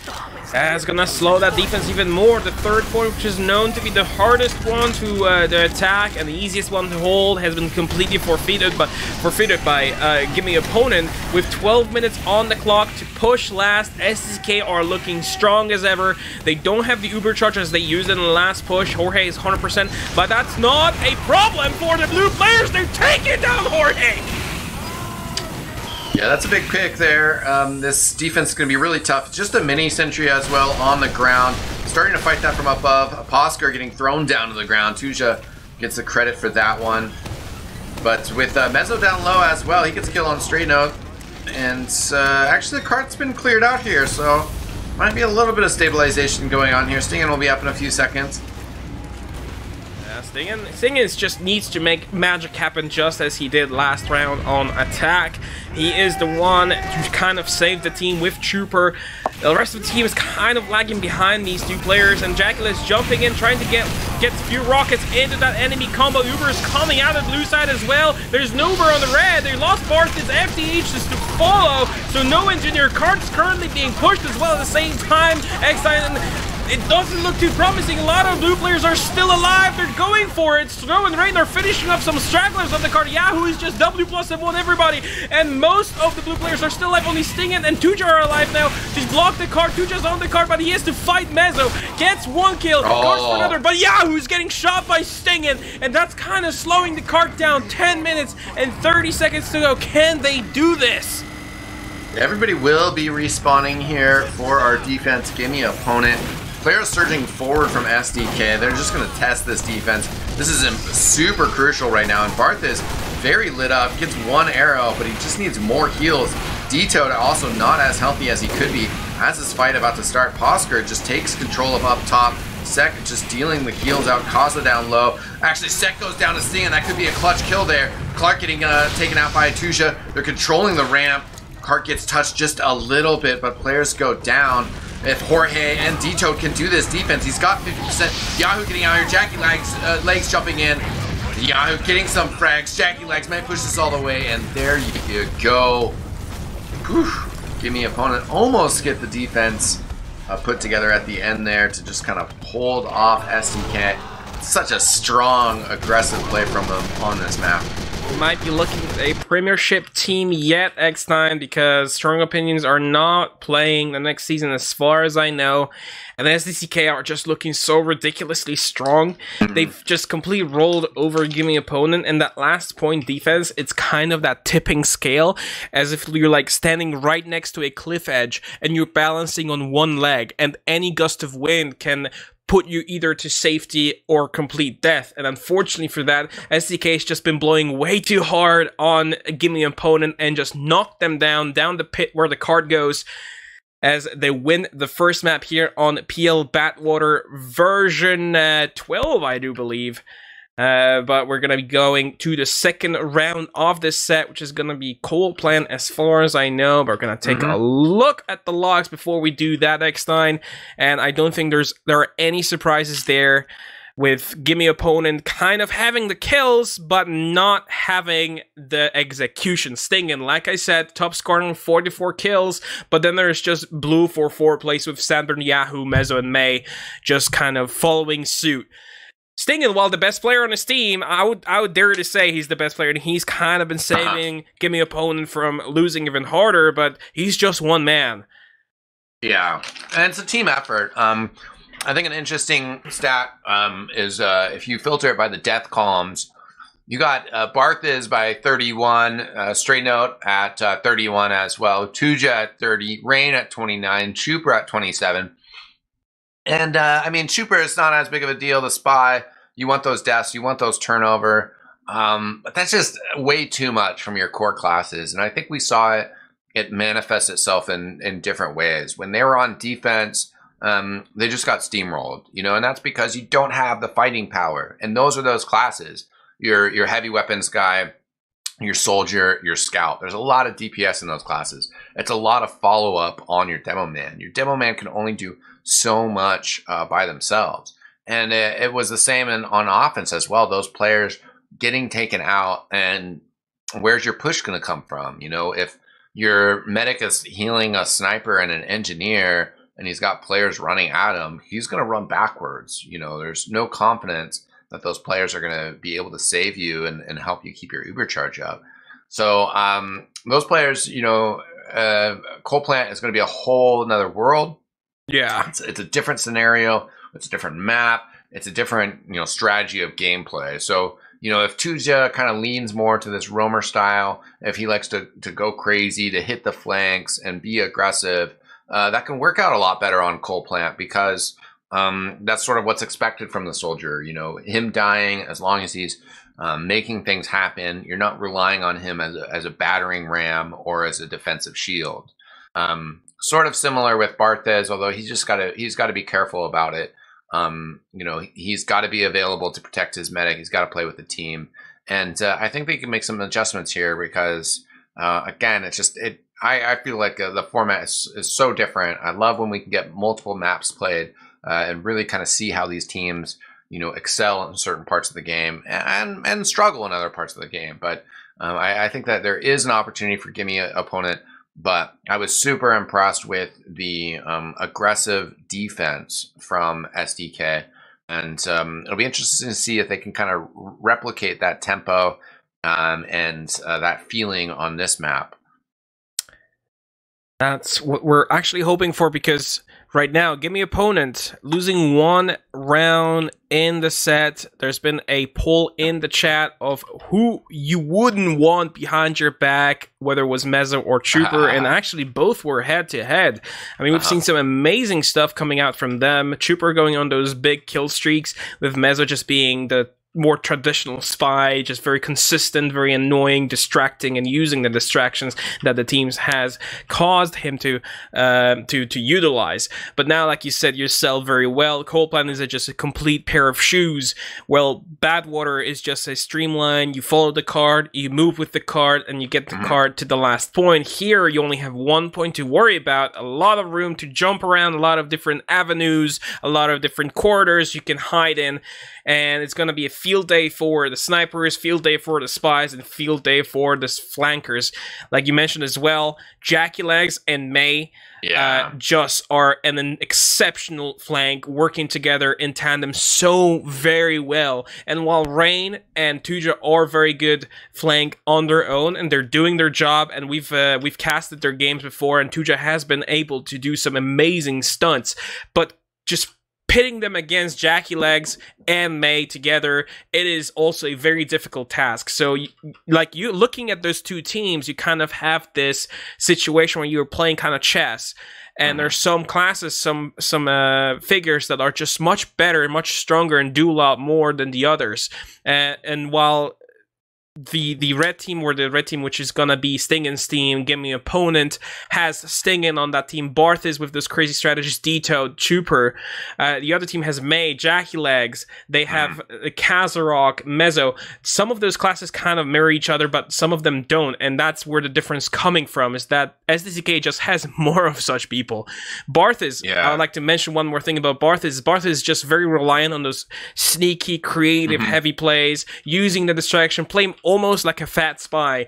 is gonna slow that defense even more. The third point, which is known to be the hardest one to attack and the easiest one to hold, has been completely forfeited by Gimme opponent, with 12 minutes on the clock to push last. SDCK are looking strong as ever. They don't have the Uber charge as they used in the last push. Jorge is 100%, but that's not a problem for the blue players. They're taking down Jorge. Yeah, that's a big pick there. This defense is going to be really tough. Just a mini sentry as well on the ground. Starting to fight that from above. Aposkar getting thrown down to the ground. Tuja gets the credit for that one. But with Mezzo down low as well, he gets a kill on straight note. And actually the cart's been cleared out here, so might be a little bit of stabilization going on here. Stingen will be up in a few seconds. Stingen just needs to make magic happen, just as he did last round on attack. He is the one to kind of save the team with Trooper. The rest of the team is kind of lagging behind these two players, and Jackal is jumping in, trying to get a few rockets into that enemy combo. Uber is coming out of the blue side as well. There's no Uber on the red. They lost Bart. It's FTH just to follow, so no engineer. Cart's currently being pushed as well at the same time. eXtine, it doesn't look too promising. A lot of blue players are still alive. They're going for it. Snow and Rain are finishing up some stragglers on the card. Yahoo is just W plus M1 everybody. And most of the blue players are still alive. Only Stingen and Tuja are alive now. He's blocked the card. Tuja's on the card, but he has to fight Mezzo. Gets one kill, goes for another, but Yahoo's getting shot by Stingin, and that's kind of slowing the card down. 10 minutes and 30 seconds to go. Can they do this? Everybody will be respawning here for our defense Gimme opponent. Players surging forward from SDK. They're just going to test this defense. This is super crucial right now, and Barth is very lit up. Gets one arrow, but he just needs more heals. Diekmann also not as healthy as he could be. As this fight about to start, Posker just takes control of up top. Sek just dealing the heals out, Kaza down low. Actually, Sek goes down to Sting, and that could be a clutch kill there. Clark getting taken out by Tuja. They're controlling the ramp. Cart gets touched just a little bit, but players go down. If Jorge and Diekmann can do this defense, he's got 50%. Yahoo getting out here, Jackie Legs jumping in. Yahoo getting some frags. Jackie Legs might push this all the way, and there you go. Whew. Gimme opponent almost get the defense put together at the end there to just kind of hold off SDK. Such a strong, aggressive play from them on this map. Might be looking at a premiership team yet, eXtine, because Strong Opinions are not playing the next season as far as I know, and the SDCK are just looking so ridiculously strong. They've just completely rolled over Gimme opponent, and that last point defense, it's kind of that tipping scale, as if you're like standing right next to a cliff edge and you're balancing on one leg, and any gust of wind can put you either to safety or complete death. And unfortunately for that, SDK has just been blowing way too hard on a Gimme opponent and just knocked them down the pit where the card goes, as they win the first map here on PL Badwater version 12, I do believe. But we're going to be going to the second round of this set, which is going to be Coalplant as far as I know. But we're going to take a look at the logs before we do that, eXtine. And I don't think there are any surprises there, with Gimme opponent kind of having the kills, but not having the execution. Stingin, like I said, top scoring 44 kills, but then there's just Blue for 4 place with Sandburn, Yahoo, Mezzo, and May just kind of following suit. Stingin, while the best player on his team, I would dare to say he's the best player, and he's kind of been saving Gimme opponent from losing even harder, but he's just one man. Yeah, and it's a team effort. I think an interesting stat is if you filter it by the death columns, you got Barth is by 31, Straight Note at 31 as well, Tuja at 30, Rain at 29, Chuper at 27. And, I mean, Chuper is not as big of a deal. The Spy, you want those deaths, you want those turnover. But that's just way too much from your core classes. And I think we saw it manifest itself in different ways. When they were on defense, they just got steamrolled, you know, and that's because you don't have the fighting power. And those are those classes. Your heavy weapons guy, your soldier, your scout. There's a lot of DPS in those classes. It's a lot of follow-up on your demo man. Your demo man can only do so much by themselves. And it was the same on offense as well. Those players getting taken out, and where's your push going to come from? You know, if your medic is healing a sniper and an engineer, and he's got players running at him, he's going to run backwards. You know, there's no confidence that those players are going to be able to save you and help you keep your Uber charge up. So those players, you know, Coalplant is going to be a whole another world. Yeah, it's a different scenario. It's a different map. It's a different, you know, strategy of gameplay. So, you know, if Tuja kind of leans more to this roamer style, if he likes to go crazy, to hit the flanks and be aggressive, that can work out a lot better on Coalplant, because that's sort of what's expected from the soldier. You know, him dying, as long as he's making things happen, you're not relying on him as a battering ram or as a defensive shield. Sort of similar with Barthez, although he's got to be careful about it. You know, he's got to be available to protect his medic. He's got to play with the team, and I think they can make some adjustments here, because again, it's just I feel like the format is so different. I love when we can get multiple maps played and really kind of see how these teams, you know, excel in certain parts of the game and struggle in other parts of the game. But I think that there is an opportunity for Gimme opponent. But I was super impressed with the aggressive defense from SDK. And it'll be interesting to see if they can kind of replicate that tempo and that feeling on this map. That's what we're actually hoping for, because right now, Gimme opponent losing 1 round in the set. There's been a poll in the chat of who you wouldn't want behind your back, whether it was Mezzo or Trooper, and actually both were head-to-head. I mean, we've seen some amazing stuff coming out from them. Trooper going on those big kill streaks, with Mezzo just being the more traditional spy, just very consistent, very annoying, distracting, and using the distractions that the teams has caused him to utilize. But now, like you said yourself very well, Coalplant is just a complete pair of shoes. Well, Badwater is just a streamline. You follow the card, you move with the card, and you get the card to the last point. Here, you only have 1 point to worry about, a lot of room to jump around, a lot of different avenues, a lot of different corridors you can hide in, and it's going to be a field day for the snipers, field day for the spies, and field day for the flankers. Like you mentioned as well, Jackie Legs and May just are an exceptional flank, working together in tandem so very well. And while Rain and Tuja are very good flank on their own, and they're doing their job, and we've casted their games before, and Tuja has been able to do some amazing stunts, but just pitting them against Jackie Legs and May together, it is also a very difficult task. So, you looking at those two teams, you kind of have this situation where you're playing kind of chess, and there's some classes, some figures that are just much better, much stronger, and do a lot more than the others. And while the red team, which is gonna be Stingin's team, Gimme opponent, has Stingin on that team. Barth is with those crazy strategies, Dito, Trooper. The other team has May, Jackie Legs. They have Kazarok, Mezzo. Some of those classes kind of mirror each other, but some of them don't, and that's where the difference coming from, is that SDCK just has more of such people. Barth is, I would like to mention one more thing about Barth is just very reliant on those sneaky, creative, heavy plays, using the distraction, playing almost like a fat spy.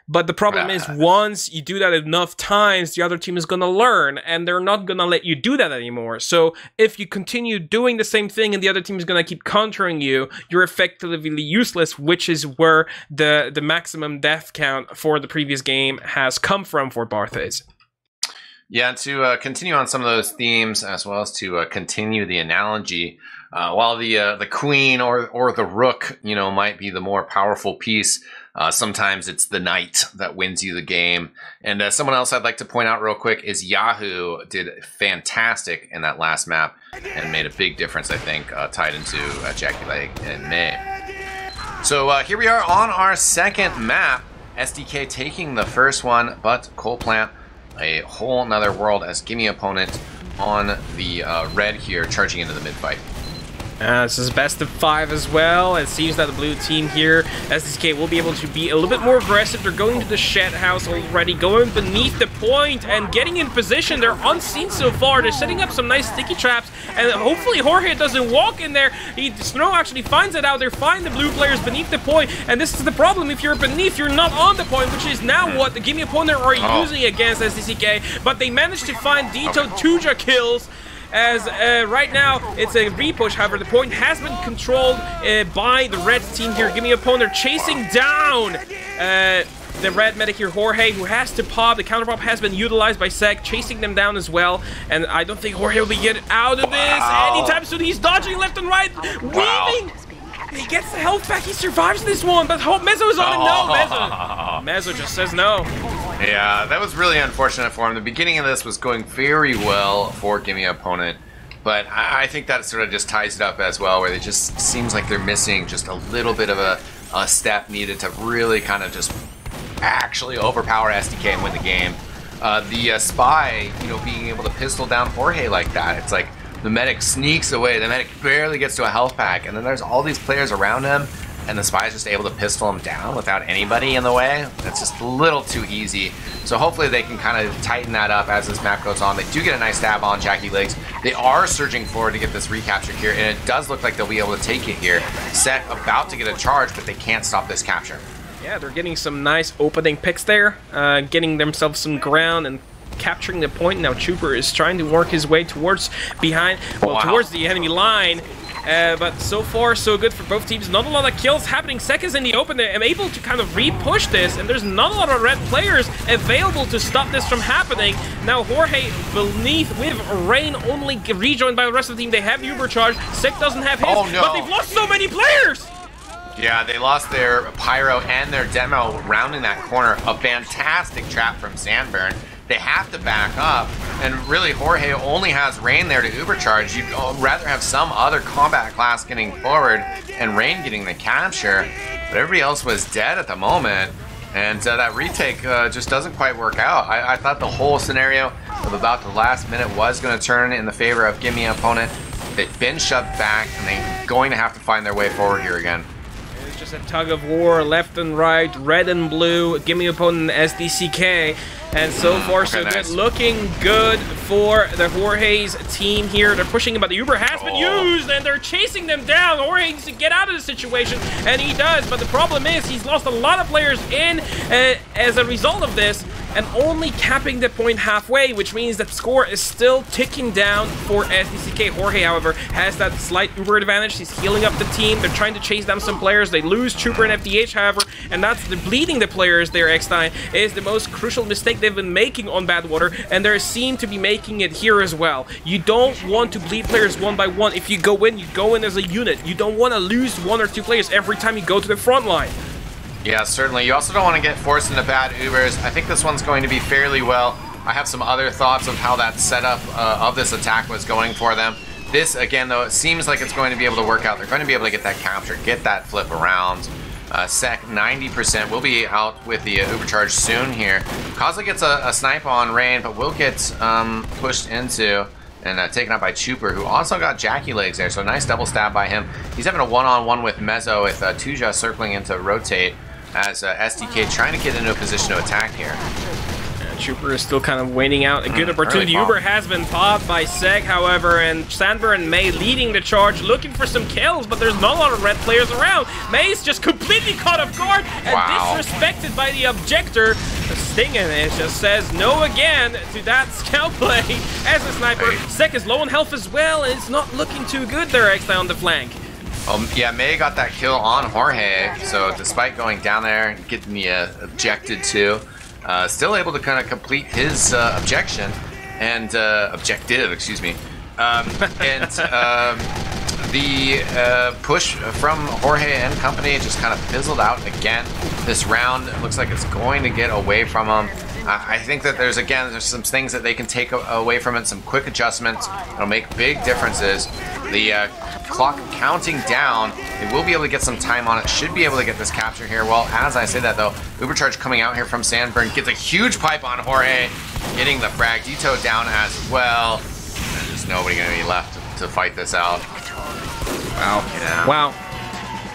But the problem is, once you do that enough times, the other team is going to learn, and they're not going to let you do that anymore. So if you continue doing the same thing and the other team is going to keep countering you, you're effectively useless, which is where the maximum death count for the previous game has come from for Barthes. Yeah, to continue on some of those themes, as well as to continue the analogy, while the queen or the rook, might be the more powerful piece, sometimes it's the knight that wins you the game. And someone else I'd like to point out real quick is Yahoo did fantastic in that last map and made a big difference, I think, tied into Jackie Leg and May. So here we are on our second map. SDK taking the first one, but Coalplant a whole nother world as Gimme opponent on the red here, charging into the mid fight. This is best of 5 as well. It seems that the blue team here, SDCK, will be able to be a little bit more aggressive. They're going to the shed house already, going beneath the point and getting in position. They're unseen so far. They're setting up some nice sticky traps, and hopefully Jorge doesn't walk in there. Snow actually finds it out. They find the blue players beneath the point, and this is the problem. If you're beneath, you're not on the point, which is now what the Gimme opponent are using against SDCK, but they managed to find Dito Tuja kills. As right now, it's a repush. However, the point has been controlled by the red team here. Gimme opponent chasing down the red medic here, Jorge, who has to pop. The counter pop has been utilized by Sek, chasing them down as well. And I don't think Jorge will be getting out of this anytime soon. He's dodging left and right, weaving. He gets the health back. He survives this one, but Mezzo is on him. No, Mezzo just says no. Yeah, that was really unfortunate for him. The beginning of this was going very well for Gimme opponent, but I think that sort of just ties it up as well, where it just seems like they're missing just a little bit of a step needed to really kind of just actually overpower SDK and win the game. The spy, being able to pistol down Jorge like that, it's like the medic sneaks away. The medic barely gets to a health pack, and then there's all these players around him, and the spy is just able to pistol him down without anybody in the way. That's just a little too easy. So hopefully they can kind of tighten that up as this map goes on. They do get a nice stab on Jackie Legs. They are surging forward to get this recapture here, and it does look like they'll be able to take it here. Set about to get a charge, but they can't stop this capture. Yeah, they're getting some nice opening picks there, getting themselves some ground and capturing the point. Now Trooper is trying to work his way towards behind, towards the enemy line. but so far so good for both teams. Not a lot of kills happening. SEK is in the open. They're able to kind of re-push this, and there's not a lot of red players available to stop this from happening. Now Jorge beneath with Rain only rejoined by the rest of the team. They have Ubercharge. SEK doesn't have his, but they've lost so many players! Yeah, they lost their Pyro and their Demo rounding that corner. A fantastic trap from Sandburn. They have to back up, and really Jorge only has Rain there to Ubercharge. You'd rather have some other combat class getting forward and Rain getting the capture, but everybody else was dead at the moment, and that retake just doesn't quite work out. I thought the whole scenario of about the last minute was going to turn in the favor of Gimme opponent. They've been shoved back, and they're going to have to find their way forward here again. It's just a tug of war, left and right, red and blue, Gimme opponent SDCK. And so far, so good. Looking good for the Jorge's team here. They're pushing him, but the Uber has been used, and they're chasing them down. Jorge needs to get out of the situation, and he does. But the problem is he's lost a lot of players in as a result of this, and only capping the point halfway, which means that score is still ticking down for SDCK. Jorge, however, has that slight Uber advantage. He's healing up the team. They're trying to chase down some players. They lose Trooper and FDH, however, and that's the bleeding the players there. eXtine is the most crucial mistake they've been making on Badwater, and they seem to be making it here as well. You don't want to bleed players one by one. If you go in as a unit. You don't want to lose one or two players every time you go to the front line. Yeah, certainly. You also don't want to get forced into bad Ubers. I think this one's going to be fairly well. I have some other thoughts of how that setup of this attack was going for them. This, again, though, it seems like it's going to be able to work out. They're going to be able to get that capture, get that flip around. SEK 90% will be out with the Ubercharge soon here. Kozla gets a snipe on Rain, but will get pushed into and taken out by Chuper, who also got Jackie Legs there, so a nice double stab by him. He's having a one-on-one with Mezzo, with Tuja circling in to rotate as SDK trying to get into a position to attack here. Trooper is still kind of waiting out a good opportunity. Uber has been popped by SEK, however, and Sandberg and May leading the charge, looking for some kills, but there's not a lot of red players around. May's just completely caught off guard and disrespected by the Objector. Stingin' it just says no again to that scout play as a sniper. SEK is low on health as well, and it's not looking too good there, eXtine on the flank. Yeah, May got that kill on Jorge, so despite going down there and getting the objected to, still able to kind of complete his objective, excuse me. The push from Jorge and company just kind of fizzled out again. This round, it looks like it's going to get away from them. I think that there's some things that they can take away from it, some quick adjustments. It'll make big differences. The clock counting down, they will be able to get some time on it, should be able to get this capture here. Well, as I say that though, Ubercharge coming out here from Sandburn gets a huge pipe on Jorge, getting the frag. Dito down as well. There's nobody going to be left to fight this out. Wow. Yeah. Wow.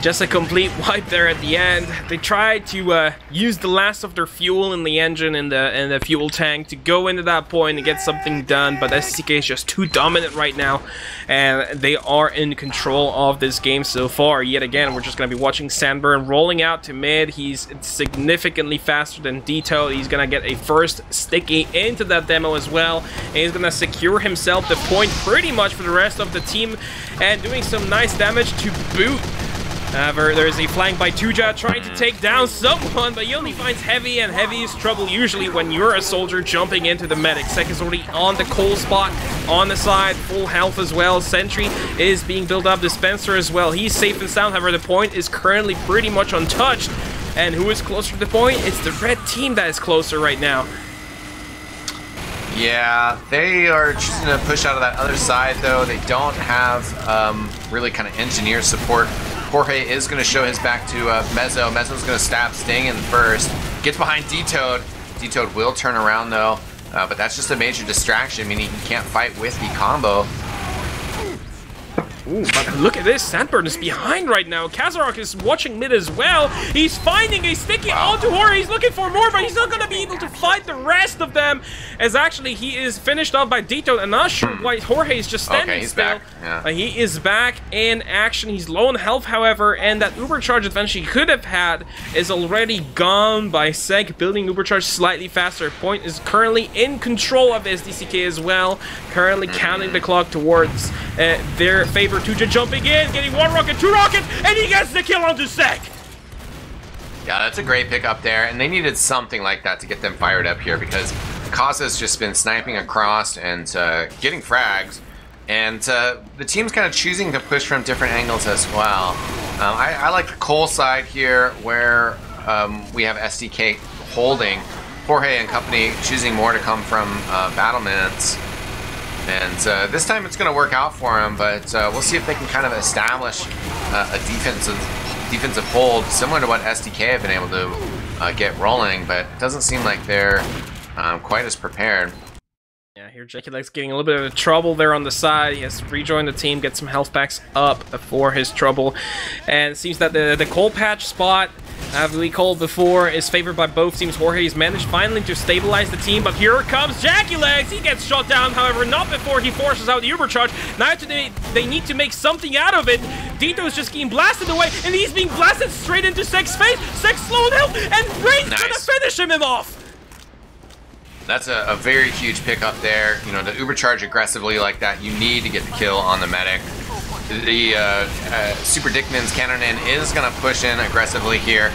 Just a complete wipe there at the end. They tried to use the last of their fuel in the engine and the fuel tank to go into that point and get something done, but SDCK is just too dominant right now, and they are in control of this game so far. Yet again, we're just going to be watching Sandburn rolling out to mid. He's significantly faster than Dito. He's going to get a first sticky into that demo as well, and he's going to secure himself the point pretty much for the rest of the team, and doing some nice damage to boot. However, there's a flank by Tuja trying to take down someone, but he only finds Heavy, and Heavy is trouble usually when you're a soldier jumping into the medic. SEK is already on the coal spot, on the side, full health as well. Sentry is being built up, Dispenser as well. He's safe and sound, however, the point is currently pretty much untouched. And who is closer to the point? It's the red team that is closer right now. Yeah, they are choosing to push out of that other side, though. They don't have really kind of engineer support. Jorge is going to show his back to Mezzo. Mezzo's going to stab Sting in first. Gets behind D-Toad. D-Toad will turn around, though. But that's just a major distraction, meaning he can't fight with the combo. Ooh, but look at this. Sandburn is behind right now. Kazarok is watching mid as well. He's finding a sticky onto Jorge. He's looking for more, but he's not going to be able to fight the rest of them. As actually, he is finished off by Dito. I'm not sure why Jorge is just standing he's still. Back. Yeah. He is back in action. He's low on health, however, and that Ubercharge advantage he could have had is already gone by SEK, building Ubercharge slightly faster. Point is currently in control of SDCK as well. Currently counting the clock towards their favor. Tuja jumping in, getting 1 rocket, 2 rockets, and he gets the kill onto Sek. Yeah, that's a great pick up there, and they needed something like that to get them fired up here because Kasa's just been sniping across and getting frags, and the team's kind of choosing to push from different angles as well. I like the Cole side here where we have SDK holding, Jorge and company choosing more to come from battlements, and this time it's going to work out for them, but we'll see if they can kind of establish a defensive hold similar to what SDK have been able to get rolling, but it doesn't seem like they're quite as prepared. Yeah, here jakeowaty's getting a little bit of trouble there on the side. He has to rejoin the team, get some health packs up for his trouble. And it seems that the coal patch spot, as we called before, is favored by both teams. Jorge has managed finally to stabilize the team, but here comes jakeowaty. He gets shot down, however, not before he forces out the Ubercharge. Now they need to make something out of it. Dito is just getting blasted away, and he's being blasted straight into Sek's face. Sek's slow down, and Rain's gonna finish him off. That's a very huge pickup there. You know, to Ubercharge aggressively like that, you need to get the kill on the medic. The Super Dickmann's Kannonen is going to push in aggressively here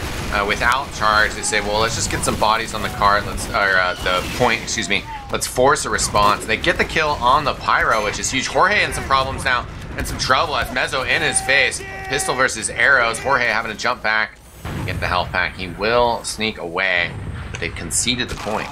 without charge. They say, well, let's just get some bodies on the cart, the point, excuse me. Let's force a response. They get the kill on the Pyro, which is huge. Jorge in some problems now, and some trouble as Mezzo in his face. Pistol versus arrows. Jorge having to jump back and get the health pack. He will sneak away, but they conceded the point.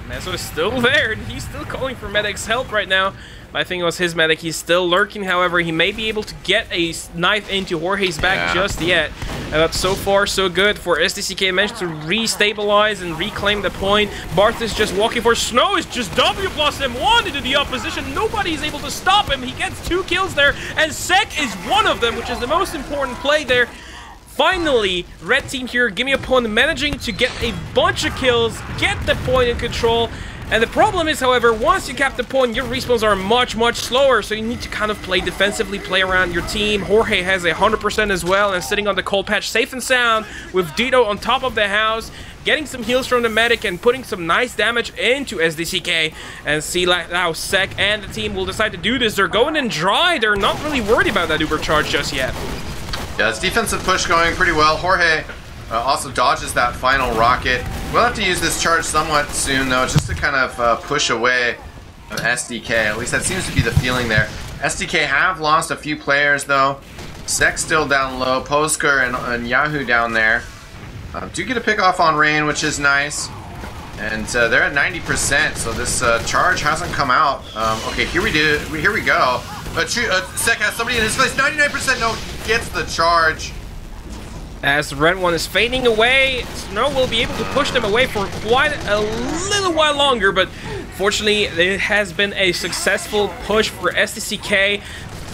Mezzo is still there, and he's still calling for medic's help right now. I think it was his medic. He's still lurking, however. He may be able to get a knife into Jorge's back just yet. But so far, so good for SDCK. Managed to re-stabilize and reclaim the point. Barth is just walking for Snow. Is just W plus M1 into the opposition. Nobody's able to stop him. He gets 2 kills there, and Sek is one of them, which is the most important play there. Finally, red team here, Gimme opponent managing to get a bunch of kills, get the point in control. And the problem is, however, once you cap the point, your respawns are much, much slower, so you need to kind of play defensively, play around your team. Jorge has 100% as well, and sitting on the coal patch safe and sound, with Dito on top of the house, getting some heals from the medic, and putting some nice damage into SDCK. And see how Sek and the team will decide to do this. They're going in dry, they're not really worried about that Ubercharge just yet. Yeah, this defensive push going pretty well. Jorge also dodges that final rocket. We'll have to use this charge somewhat soon, though, just to kind of push away SDK. At least that seems to be the feeling there. SDK have lost a few players, though. Sek's still down low. Posker and Yahoo down there. Do get a pick off on Rain, which is nice. And they're at 90%, so this charge hasn't come out. Okay, here we go. Sek has somebody in his face. 99%, no, gets the charge. As the red one is fading away, Snow will be able to push them away for quite a little while longer, but fortunately it has been a successful push for SDCK.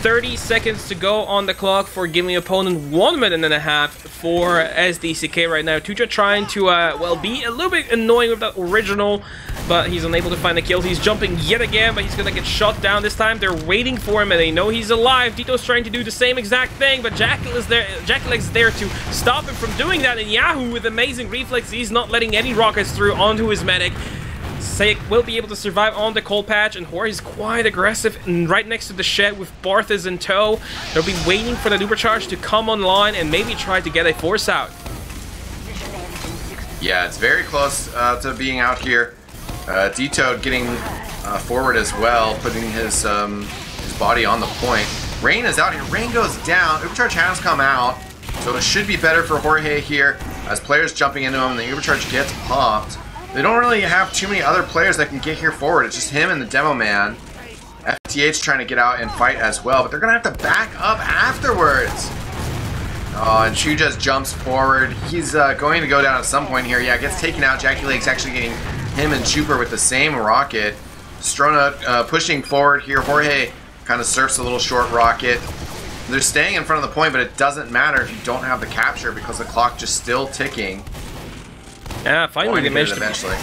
30 seconds to go on the clock for Gimme opponent, 1 minute and a half for SDCK right now. Tuja trying to, well, be a little bit annoying with that original, but he's unable to find a kill. He's jumping yet again, but he's gonna get shot down this time. They're waiting for him, and they know he's alive. Dito's trying to do the same exact thing, but jakeowaty's there to stop him from doing that, and Yahoo with amazing reflex, he's not letting any rockets through onto his medic. Sek will be able to survive on the coal patch, and Jorge's quite aggressive and right next to the shed with Barthas in tow. They'll be waiting for the Ubercharge to come online and maybe try to get a force out. Yeah, it's very close to being out here. Dito getting forward as well, putting his body on the point. Rain is out here. Rain goes down. Ubercharge has come out, so it should be better for Jorge here as players jumping into him. The Ubercharge gets popped. They don't really have too many other players that can get here forward. It's just him and the demo man. FTH trying to get out and fight as well, but they're going to have to back up afterwards. Oh, and Chu just jumps forward. He's going to go down at some point here. Yeah, gets taken out. jakeowaty's actually getting him and Chuper with the same rocket. Strona pushing forward here. Jorge kind of surfs a little short rocket. They're staying in front of the point, but it doesn't matter if you don't have the capture because the clock just still ticking. Yeah, finally they managed to eventually.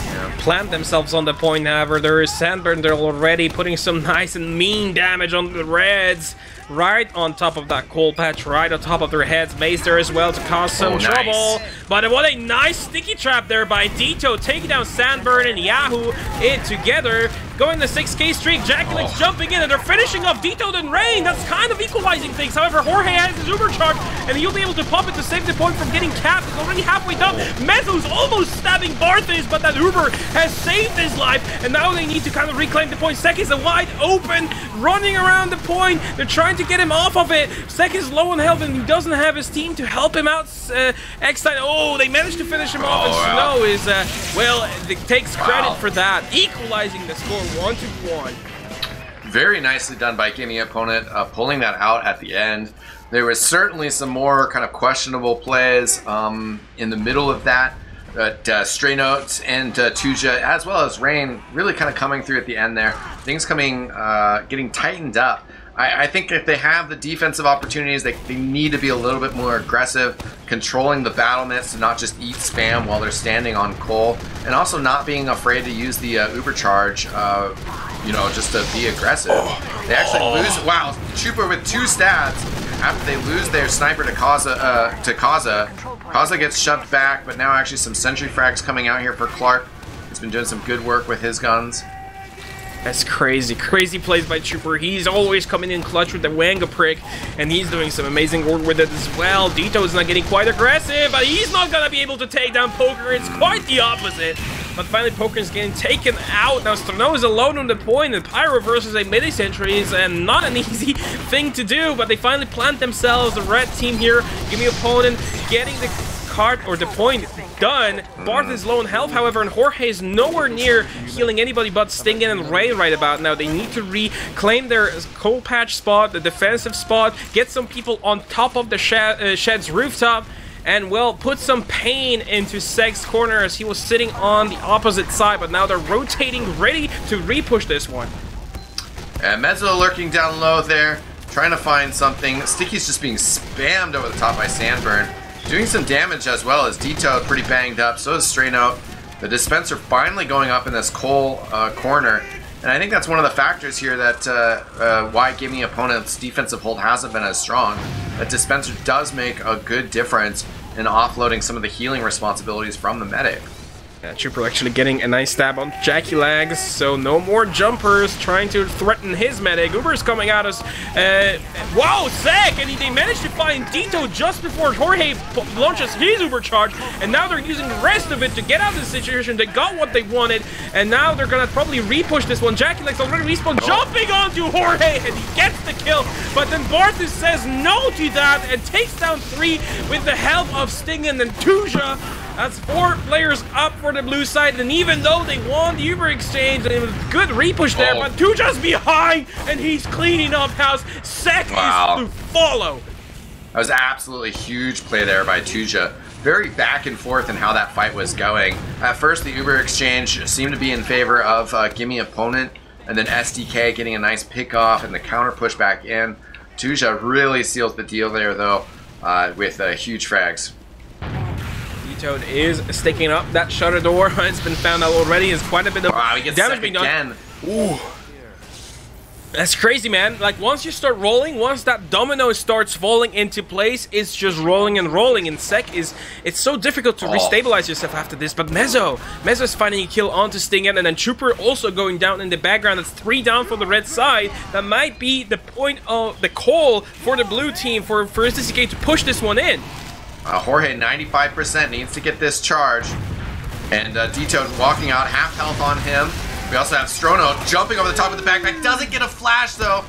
plant themselves on the point. However, there is Sandburn there already putting some nice and mean damage on the Reds. Right on top of that coal patch, right on top of their heads. Maze there as well to cause some trouble. But what a nice sticky trap there by Dito, taking down Sandburn and Yahoo it together. Going the 6k streak, Jackalegs jumping in, and they're finishing off Dito and Rain. That's kind of equalizing things. However, Jorge has his Uber charge, and he'll be able to pop it to save the point from getting capped. It's already halfway done. Mezzo's almost stabbing Barthis, but that Uber has saved his life, and now they need to kind of reclaim the point. Sek is wide open, running around the point. They're trying to get him off of it. Sek is low on health, and he doesn't have his team to help him out. eXtine, they managed to finish him off, and Snow is, takes credit for that, equalizing the score 1-1. Very nicely done by Gimme opponent, pulling that out at the end. There was certainly some more kind of questionable plays in the middle of that. Stray Notes and Tuja, as well as Rain, really kind of coming through at the end there. Things getting tightened up. I think if they have the defensive opportunities, they need to be a little bit more aggressive, controlling the battlements to not just eat spam while they're standing on coal, and also not being afraid to use the Uber charge, just to be aggressive. They actually lose. Wow, Trooper with 2 stabs after they lose their sniper to Kaza. Kaza gets shoved back, but now actually some sentry frags coming out here for Clark. He's been doing some good work with his guns. That's crazy. Crazy plays by Trooper. He's always coming in clutch with the Wanga prick, and he's doing some amazing work with it as well. Dito's not getting quite aggressive, but he's not going to be able to take down Poker. It's quite the opposite. But finally, Poker is getting taken out. Now, Strano is alone on the point, and Pyro versus a midi-sentry is not an easy thing to do, but they finally plant themselves. The red team here, Gimme opponent, getting the card or the point done. Barth is low on health, however, and Jorge is nowhere near healing anybody but Stingen and Ray right about now. They need to reclaim their coal patch spot, the defensive spot, get some people on top of the shed's rooftop, and, well, put some pain into Seg's corner as he was sitting on the opposite side, but now they're rotating, ready to repush this one. And Mezzo lurking down low there, trying to find something. Sticky's just being spammed over the top by Sandburn. Doing some damage as well as Dito, pretty banged up. So is Stray Note. The dispenser finally going up in this coal corner. And I think that's one of the factors here that why Gimme opponent's defensive hold hasn't been as strong. That dispenser does make a good difference in offloading some of the healing responsibilities from the medic. Trooper actually getting a nice stab on Jackalegs, so no more jumpers trying to threaten his medic. Uber's coming out as, wow, Sek, and they managed to find Dito just before Jorge launches his Uber charge, and now they're using the rest of it to get out of the situation. They got what they wanted, and now they're gonna probably repush this one. Jackalegs already respawned, jumping onto Jorge, and he gets the kill, but then Barthis says no to that and takes down 3 with the help of Stingen and Tuja. That's 4 players up for the blue side, and even though they won the Uber exchange, and it was a good repush there, but Tuja's behind, and he's cleaning up house. Sek is to follow. That was absolutely huge play there by Tuja. Very back and forth in how that fight was going. At first, the Uber exchange seemed to be in favor of Gimme opponent, and then SDK getting a nice pick off and the counter push back in. Tuja really seals the deal there, though, with huge frags. Toad is sticking up that shutter door. It's been found out already. There's quite a bit of damage being done. Ooh. That's crazy, man. Like, once you start rolling, once that domino starts falling into place, it's just rolling and rolling. And Sek it's so difficult to restabilize yourself after this. But Mezzo is finding a kill onto Stingen, and then Trooper also going down in the background. That's 3 down for the red side. That might be the point of the call for the blue team for SDCK to push this one in. Jorge, 95%, needs to get this charge. And Dito walking out, half health on him. We also have Strono jumping over the top of the backpack. Doesn't get a flash, though.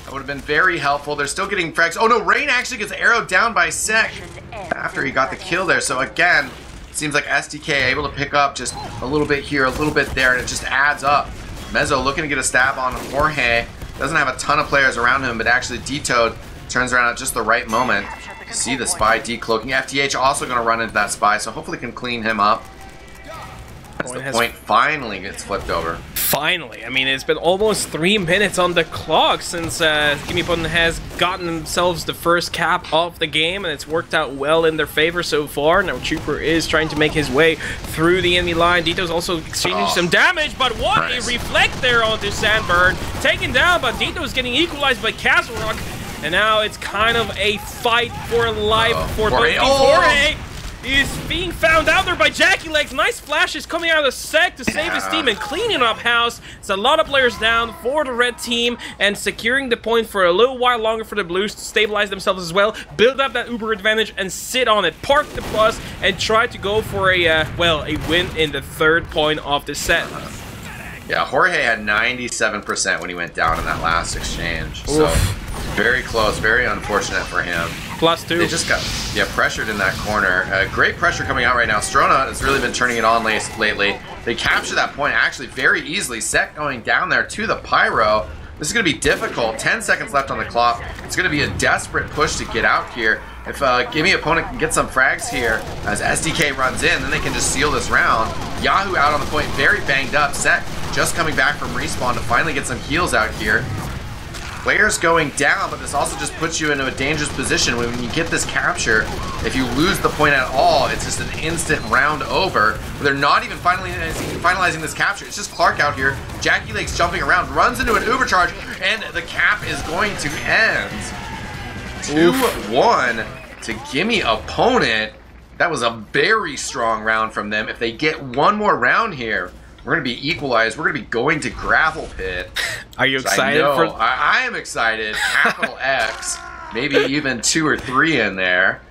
That would have been very helpful. They're still getting frags. Oh, no, Rain actually gets arrowed down by Sek after he got the kill there. So, again, it seems like SDK able to pick up just a little bit here, a little bit there, and it just adds up. Mezzo looking to get a stab on Jorge. Doesn't have a ton of players around him, but actually Dito turns around at just the right moment. See the spy decloaking. FTH also going to run into that spy, so hopefully can clean him up. As the point finally gets flipped over. Finally, I mean, it's been almost 3 minutes on the clock since Gimme has gotten themselves the first cap of the game, and it's worked out well in their favor so far. Now Trooper is trying to make his way through the enemy line. Dito's also exchanging some damage, but what a reflect there onto Sandburn. Taken down, but Dito's getting equalized by Castle Rock, and now it's kind of a fight for life for both Jorge. He's being found out there by Jackie Legs. Nice flashes coming out of the sec to save his team and cleaning up house. It's a lot of players down for the red team and securing the point for a little while longer for the blues to stabilize themselves as well, build up that uber advantage and sit on it, park the plus and try to go for a win in the third point of the set. Yeah, Jorge had 97% when he went down in that last exchange. So very close, very unfortunate for him. +2. They just got pressured in that corner. Great pressure coming out right now. Strona has really been turning it on lately. They capture that point actually very easily. Sec going down there to the Pyro. This is going to be difficult. 10 seconds left on the clock. It's going to be a desperate push to get out here. If Gimme opponent can get some frags here as SDK runs in, then they can just seal this round. Yahoo out on the point, very banged up. Sec just coming back from respawn to finally get some heals out here. Players going down, but this also just puts you into a dangerous position when you get this capture. If you lose the point at all, it's just an instant round over. They're not even finalizing this capture. It's just Clark out here. Jackie Legs jumping around, runs into an overcharge, and the cap is going to end. 2-1 to Gimme opponent. That was a very strong round from them. If they get one more round here, we're going to be equalized. We're going to be going to Gravelpit. Are you excited? I am excited. Capital X. Maybe even 2 or 3 in there.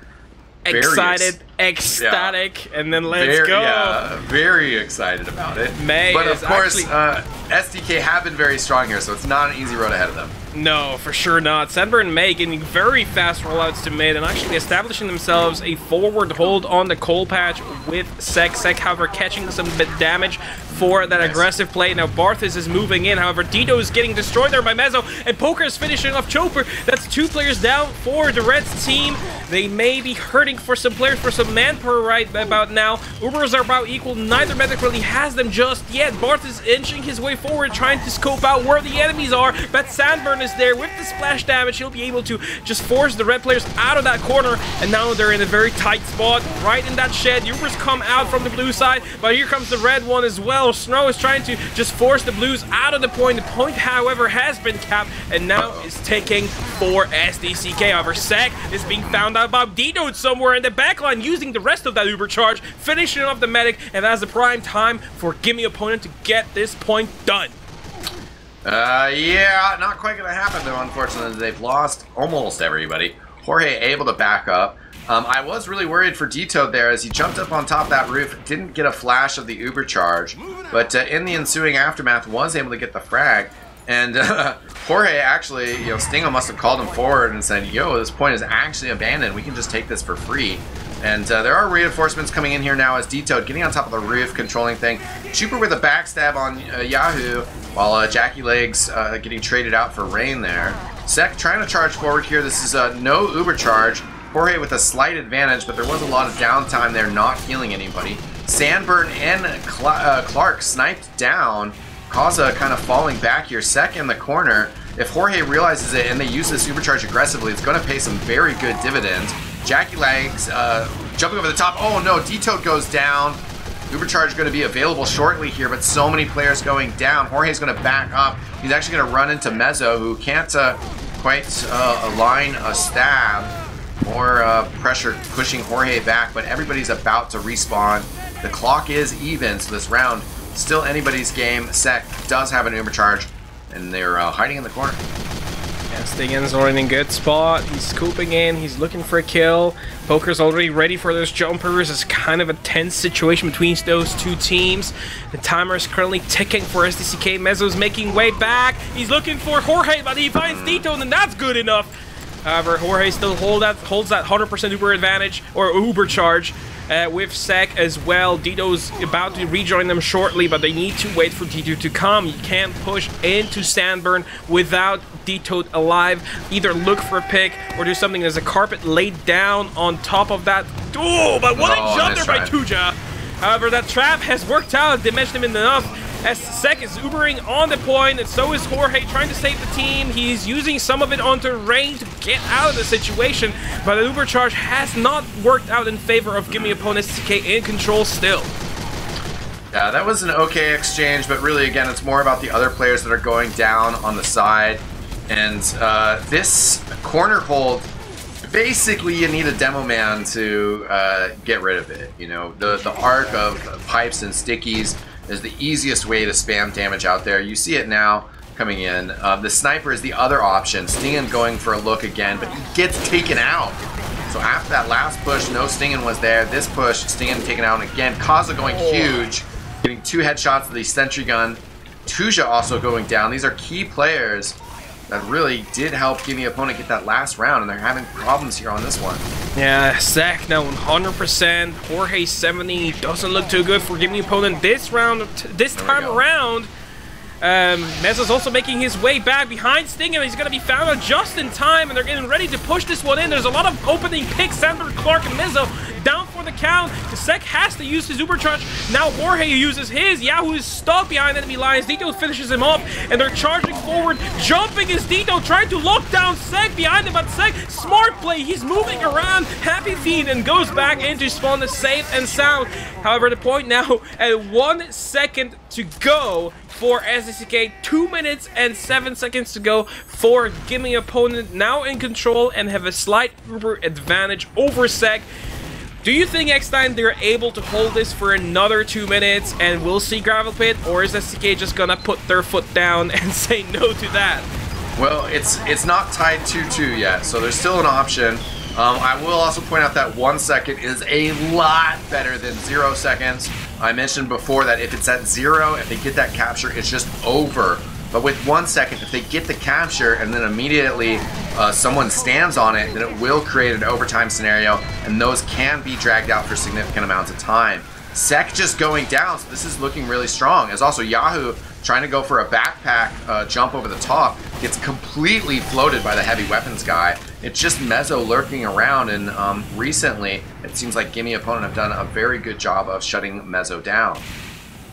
Excited, ecstatic, and then let's go. Yeah, very excited about it. But of course, SDK have been very strong here, so it's not an easy road ahead of them. No, for sure not. Sandburn and May getting very fast rollouts to mid and actually establishing themselves a forward hold on the coal patch with Sec. Sec, however, catching some bit damage for that aggressive play. Now Barthas is moving in, however, Dito is getting destroyed there by Mezzo, and Poker is finishing off Chopper. That's 2 players down for the Reds team. They may be hurting for some players, for some manpower right about now. Ubers are about equal, neither medic really has them just yet. Barth is inching his way forward, trying to scope out where the enemies are, but Sandburn is there with the splash damage. He'll be able to just force the red players out of that corner, and now they're in a very tight spot, right in that shed. Ubers come out from the blue side, but here comes the red one as well. Snow is trying to just force the blues out of the point. The point, however, has been capped, and now is taking for SDCK. However, Sec is being found out by Dito somewhere in the backline, using the rest of that Uber charge, finishing off the medic, and that's the prime time for Gimme opponent to get this point done. Yeah, not quite gonna happen though, unfortunately. They've lost almost everybody. Jorge able to back up. I was really worried for Dito there as he jumped up on top of that roof, didn't get a flash of the Uber charge, but in the ensuing aftermath was able to get the frag. And Jorge actually, Stingo must have called him forward and said, yo, this point is actually abandoned. We can just take this for free. And there are reinforcements coming in here now as Dito getting on top of the roof, controlling thing. Chuper with a backstab on Yahoo, while Jackie Legs getting traded out for Rain there. Sec trying to charge forward here. This is no Uber charge. Jorge with a slight advantage, but there was a lot of downtime there, not healing anybody. Sandburn and Clark sniped down. Kaza kind of falling back here. Sec in the corner. If Jorge realizes it and they use this Ubercharge aggressively, it's going to pay some very good dividends. Jackie Legs jumping over the top. Oh no, Dito goes down. Ubercharge going to be available shortly here, but so many players going down. Jorge's going to back up. He's actually going to run into Mezzo, who can't quite align a stab. More pressure pushing Jorge back, but everybody's about to respawn. The clock is even, so this round still anybody's game. Sec does have an Ubercharge, and they're hiding in the corner. Yeah, Stingen's already in a good spot. He's scooping in. He's looking for a kill. Poker's already ready for those jumpers. It's kind of a tense situation between those two teams. The timer is currently ticking for SDCK. Mezzo's making way back. He's looking for Jorge, but he finds Dito, and that's good enough. However, Jorge still holds that 100% Uber advantage, or Uber charge, with Sec as well. Dito's about to rejoin them shortly, but they need to wait for Dito to come. You can't push into Sandburn without Dito alive. Either look for a pick or do something. There's a carpet laid down on top of that. Oh, but what a jump there by Tuja. However, that trap has worked out. They matched him in enough. as SDCK is Ubering on the point, and so is Jorge trying to save the team. He's using some of it onto Rain to get out of the situation, but an Uber charge has not worked out in favor of Gimme opponent SDCK in control still. Yeah, that was an okay exchange, but really, again, it's more about the other players that are going down on the side. And this corner hold, basically you need a demo man to get rid of it. You know, the arc of pipes and stickies is the easiest way to spam damage out there. You see it now coming in. The sniper is the other option. Stingin going for a look again, but he gets taken out. So after that last push, no Stingin was there. This push, Stingin taken out again. Kaza going huge, getting 2 headshots of the sentry gun. Tuja also going down. These are key players that really did help Gimme opponent get that last round, and they're having problems here on this one. Yeah, SDCK now 100%. Jorge 70 doesn't look too good for Gimme opponent this round. This time around. Mezzo's also making his way back behind Stingin. He's going to be found out just in time, and they're getting ready to push this one in. There's a lot of opening picks. Sandberg, Clark, and Mezzo down for the count. SDCK has to use his Uber charge. Now Jorge uses his. Yahoo is stuck behind enemy lines. Dito finishes him off, and they're charging forward. Jumping is Dito, trying to lock down SDCK behind him, but SDCK, smart play. He's moving around, happy feet, and goes back into spawn to safe and sound. However, the point now at 1 second to go for SDCK, 2 minutes and 7 seconds to go for Gimme opponent, now in control and have a slight Uber advantage over SDCK. Do you think eXtine they're able to hold this for another 2 minutes and we'll see Gravelpit, or is SDCK just gonna put their foot down and say no to that? Well, it's not tied 2-2 yet, so there's still an option. I will also point out that 1 second is a lot better than 0 seconds. I mentioned before that if it's at 0, if they get that capture, it's just over. But with 1 second, if they get the capture and then immediately someone stands on it, then it will create an overtime scenario, and those can be dragged out for significant amounts of time. SDCK just going down, so this is looking really strong. As also Yahoo trying to go for a backpack jump over the top, gets completely floated by the heavy weapons guy. It's just Mezzo lurking around, and recently it seems like Gimme opponent have done a very good job of shutting Mezzo down.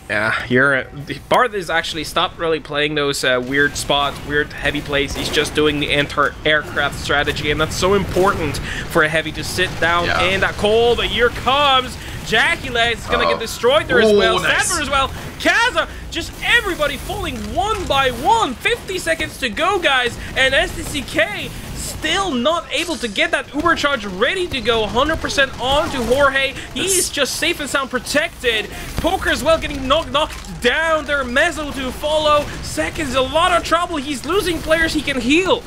Yeah, Barth is actually stopped really playing those weird spots, weird heavy plays. He's just doing the anti-aircraft strategy, and that's so important for a heavy to sit down in that cold. Here comes Jakeowaty is gonna get destroyed there as well. Nice. Sandberg as well. Kaza, just everybody falling one by one. 50 seconds to go, guys, and SDCK still not able to get that Uber charge ready to go 100% on to Jorge. He's just safe and sound protected. Poker as well getting knocked down there. Mezzo to follow. SDCK is a lot of trouble. He's losing players he can heal.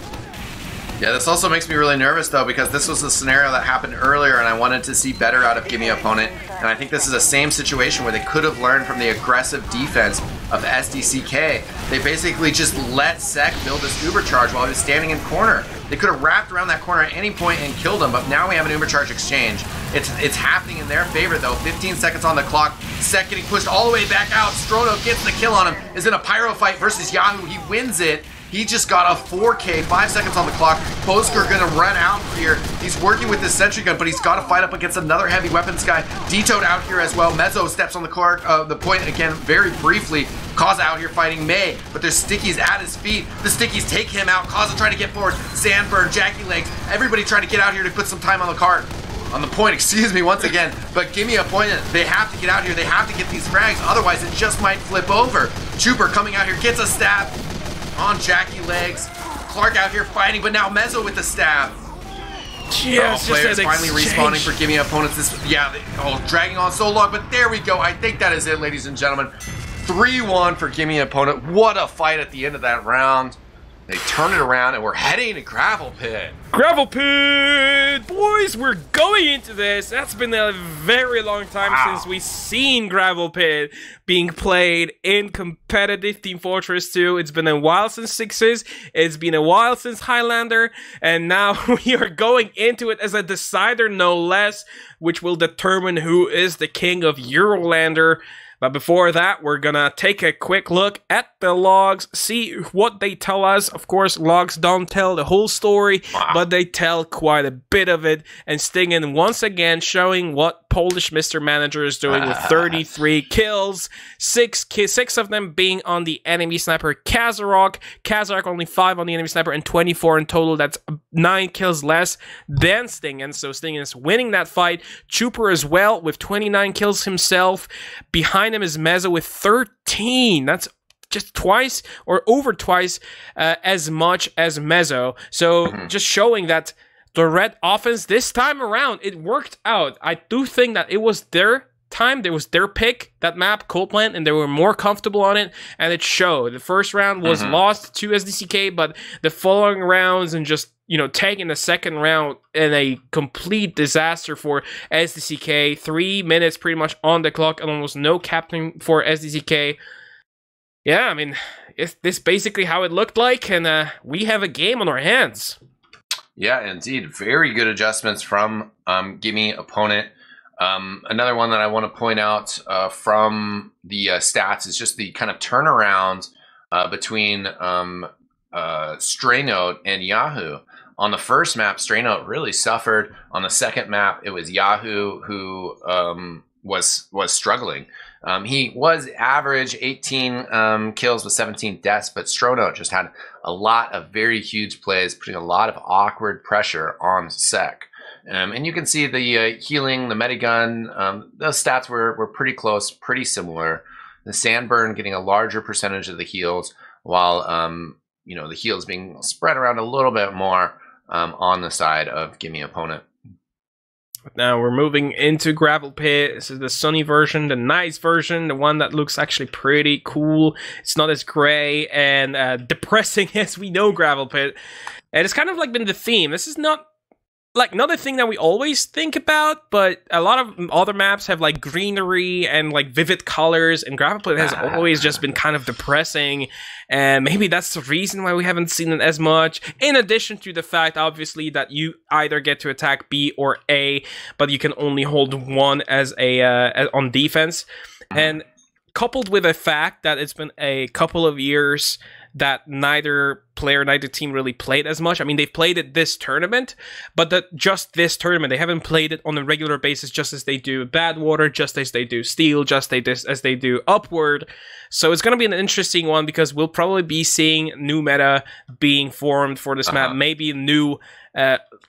Yeah, this also makes me really nervous though, because this was a scenario that happened earlier and I wanted to see better out of Gimme opponent, and I think this is the same situation where they could have learned from the aggressive defense of SDCK. They basically just let SDCK build this Uber charge while he was standing in corner. They could have wrapped around that corner at any point and killed him, but now we have an Uber charge exchange. It's happening in their favor though. 15 seconds on the clock. SDCK getting pushed all the way back out. Strono gets the kill on him. Is in a pyro fight versus Yahoo. He wins it. He just got a 4K, 5 seconds on the clock. Bosker gonna run out here. He's working with his sentry gun, but he's got to fight up against another heavy weapons guy. Detoed out here as well. Mezzo steps on the point again very briefly. Kaza out here fighting May, but there's stickies at his feet. The stickies take him out. Kaza trying to get forward. Sandburn, Jakeowaty, everybody trying to get out here to put some time on the card. On the point, excuse me, once again. But Gimme opponent, they have to get out here. They have to get these frags, otherwise it just might flip over. Trooper coming out here, gets a stab on Jakeowaty. Clark out here fighting, but now Mezzo with the stab. Yes, players finally respawning for Gimme opponents. Dragging on so long, but there we go. I think that is it, ladies and gentlemen. 3-1 for Gimme opponent. What a fight at the end of that round. They turn it around, and we're heading to Gravelpit. Gravelpit! Boys, we're going into this. That's been a very long time since we've seen Gravelpit being played in competitive Team Fortress 2. It's been a while since Sixes. It's been a while since Highlander. And now we are going into it as a decider, no less, which will determine who is the king of EuroLander. But before that, we're gonna take a quick look at the logs, see what they tell us. Of course, logs don't tell the whole story, but they tell quite a bit of it. And Stingen once again showing what Polish Mr. Manager is doing with 33 kills, 6 of them being on the enemy sniper Kazarok. Kazarok only 5 on the enemy sniper and 24 in total. That's 9 kills less than Stingen. So Stingen is winning that fight. Trooper as well with 29 kills himself. Behind him is Mezzo with 13. That's just twice or over twice as much as Mezzo. So just showing that the red offense this time around, it worked out. I do think that it was their time. There was their pick, that map, Coalplant, and they were more comfortable on it, and it showed. The first round was lost to SDCK, but the following rounds and just, you know, taking the second round in a complete disaster for SDCK. 3 minutes pretty much on the clock and almost no captain for SDCK. Yeah, I mean, it's this basically how it looked like, and we have a game on our hands. Yeah, indeed. Very good adjustments from Gimme opponent. Another one that I want to point out from the stats is just the kind of turnaround between Straynote and Yahoo. On the first map, Straynote really suffered. On the second map, it was Yahoo who was struggling. He was average 18 kills with 17 deaths, but Straynote just had a lot of very huge plays, putting a lot of awkward pressure on Sek. And you can see the healing, the medigun, those stats were pretty close, pretty similar. The Sandburn getting a larger percentage of the heals, while you know, the heals being spread around a little bit more on the side of Gimme opponent. Now we're moving into Gravelpit. This is the sunny version, the nice version, the one that looks actually pretty cool. It's not as gray and depressing as we know Gravelpit. And it's kind of like been the theme. This is not like another thing that we always think about, but a lot of other maps have like greenery and like vivid colors, and Gravelpit has always just been kind of depressing, and maybe that's the reason why we haven't seen it as much, in addition to the fact, obviously, that you either get to attack B or A, but you can only hold one as a on defense, and coupled with the fact that it's been a couple of years that neither player, neither team really played as much. I mean, they've played it this tournament, but just this tournament. They haven't played it on a regular basis, just as they do Badwater, just as they do Steel, just as they do Upward. So it's going to be an interesting one, because we'll probably be seeing new meta being formed for this map. Maybe new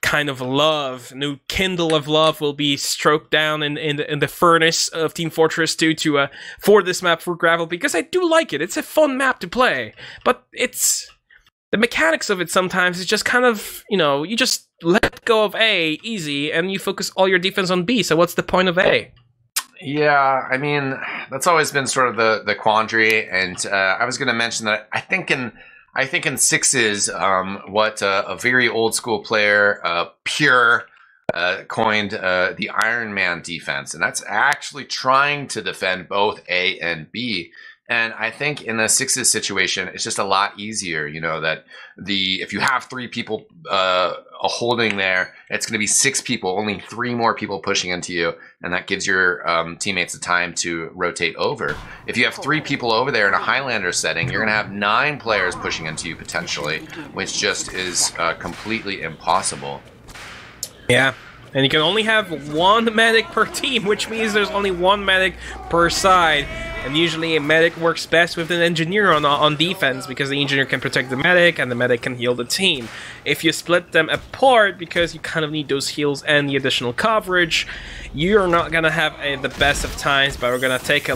kind of love, new kindle of love will be stroked down in the furnace of Team Fortress 2 to for this map for Gravelpit, because I do like it. It's a fun map to play, but it's the mechanics of it sometimes is just kind of, you know, you just let go of A easy and you focus all your defense on B. So what's the point of A? Yeah, I mean, that's always been sort of the quandary, and I was going to mention that I think in sixes, what a very old school player, Pure, coined the Iron Man defense, and that's actually trying to defend both A and B. And I think in a sixes situation, it's just a lot easier, you know, that if you have 3 people holding there, it's going to be 6 people, only 3 more people pushing into you, and that gives your teammates the time to rotate over. If you have 3 people over there in a Highlander setting, you're going to have 9 players pushing into you potentially, which just is completely impossible. Yeah. And you can only have 1 medic per team, which means there's only 1 medic per side. And usually a medic works best with an engineer on defense, because the engineer can protect the medic and the medic can heal the team. If you split them apart, because you kind of need those heals and the additional coverage, you're not going to have the best of times, but we're going to take a look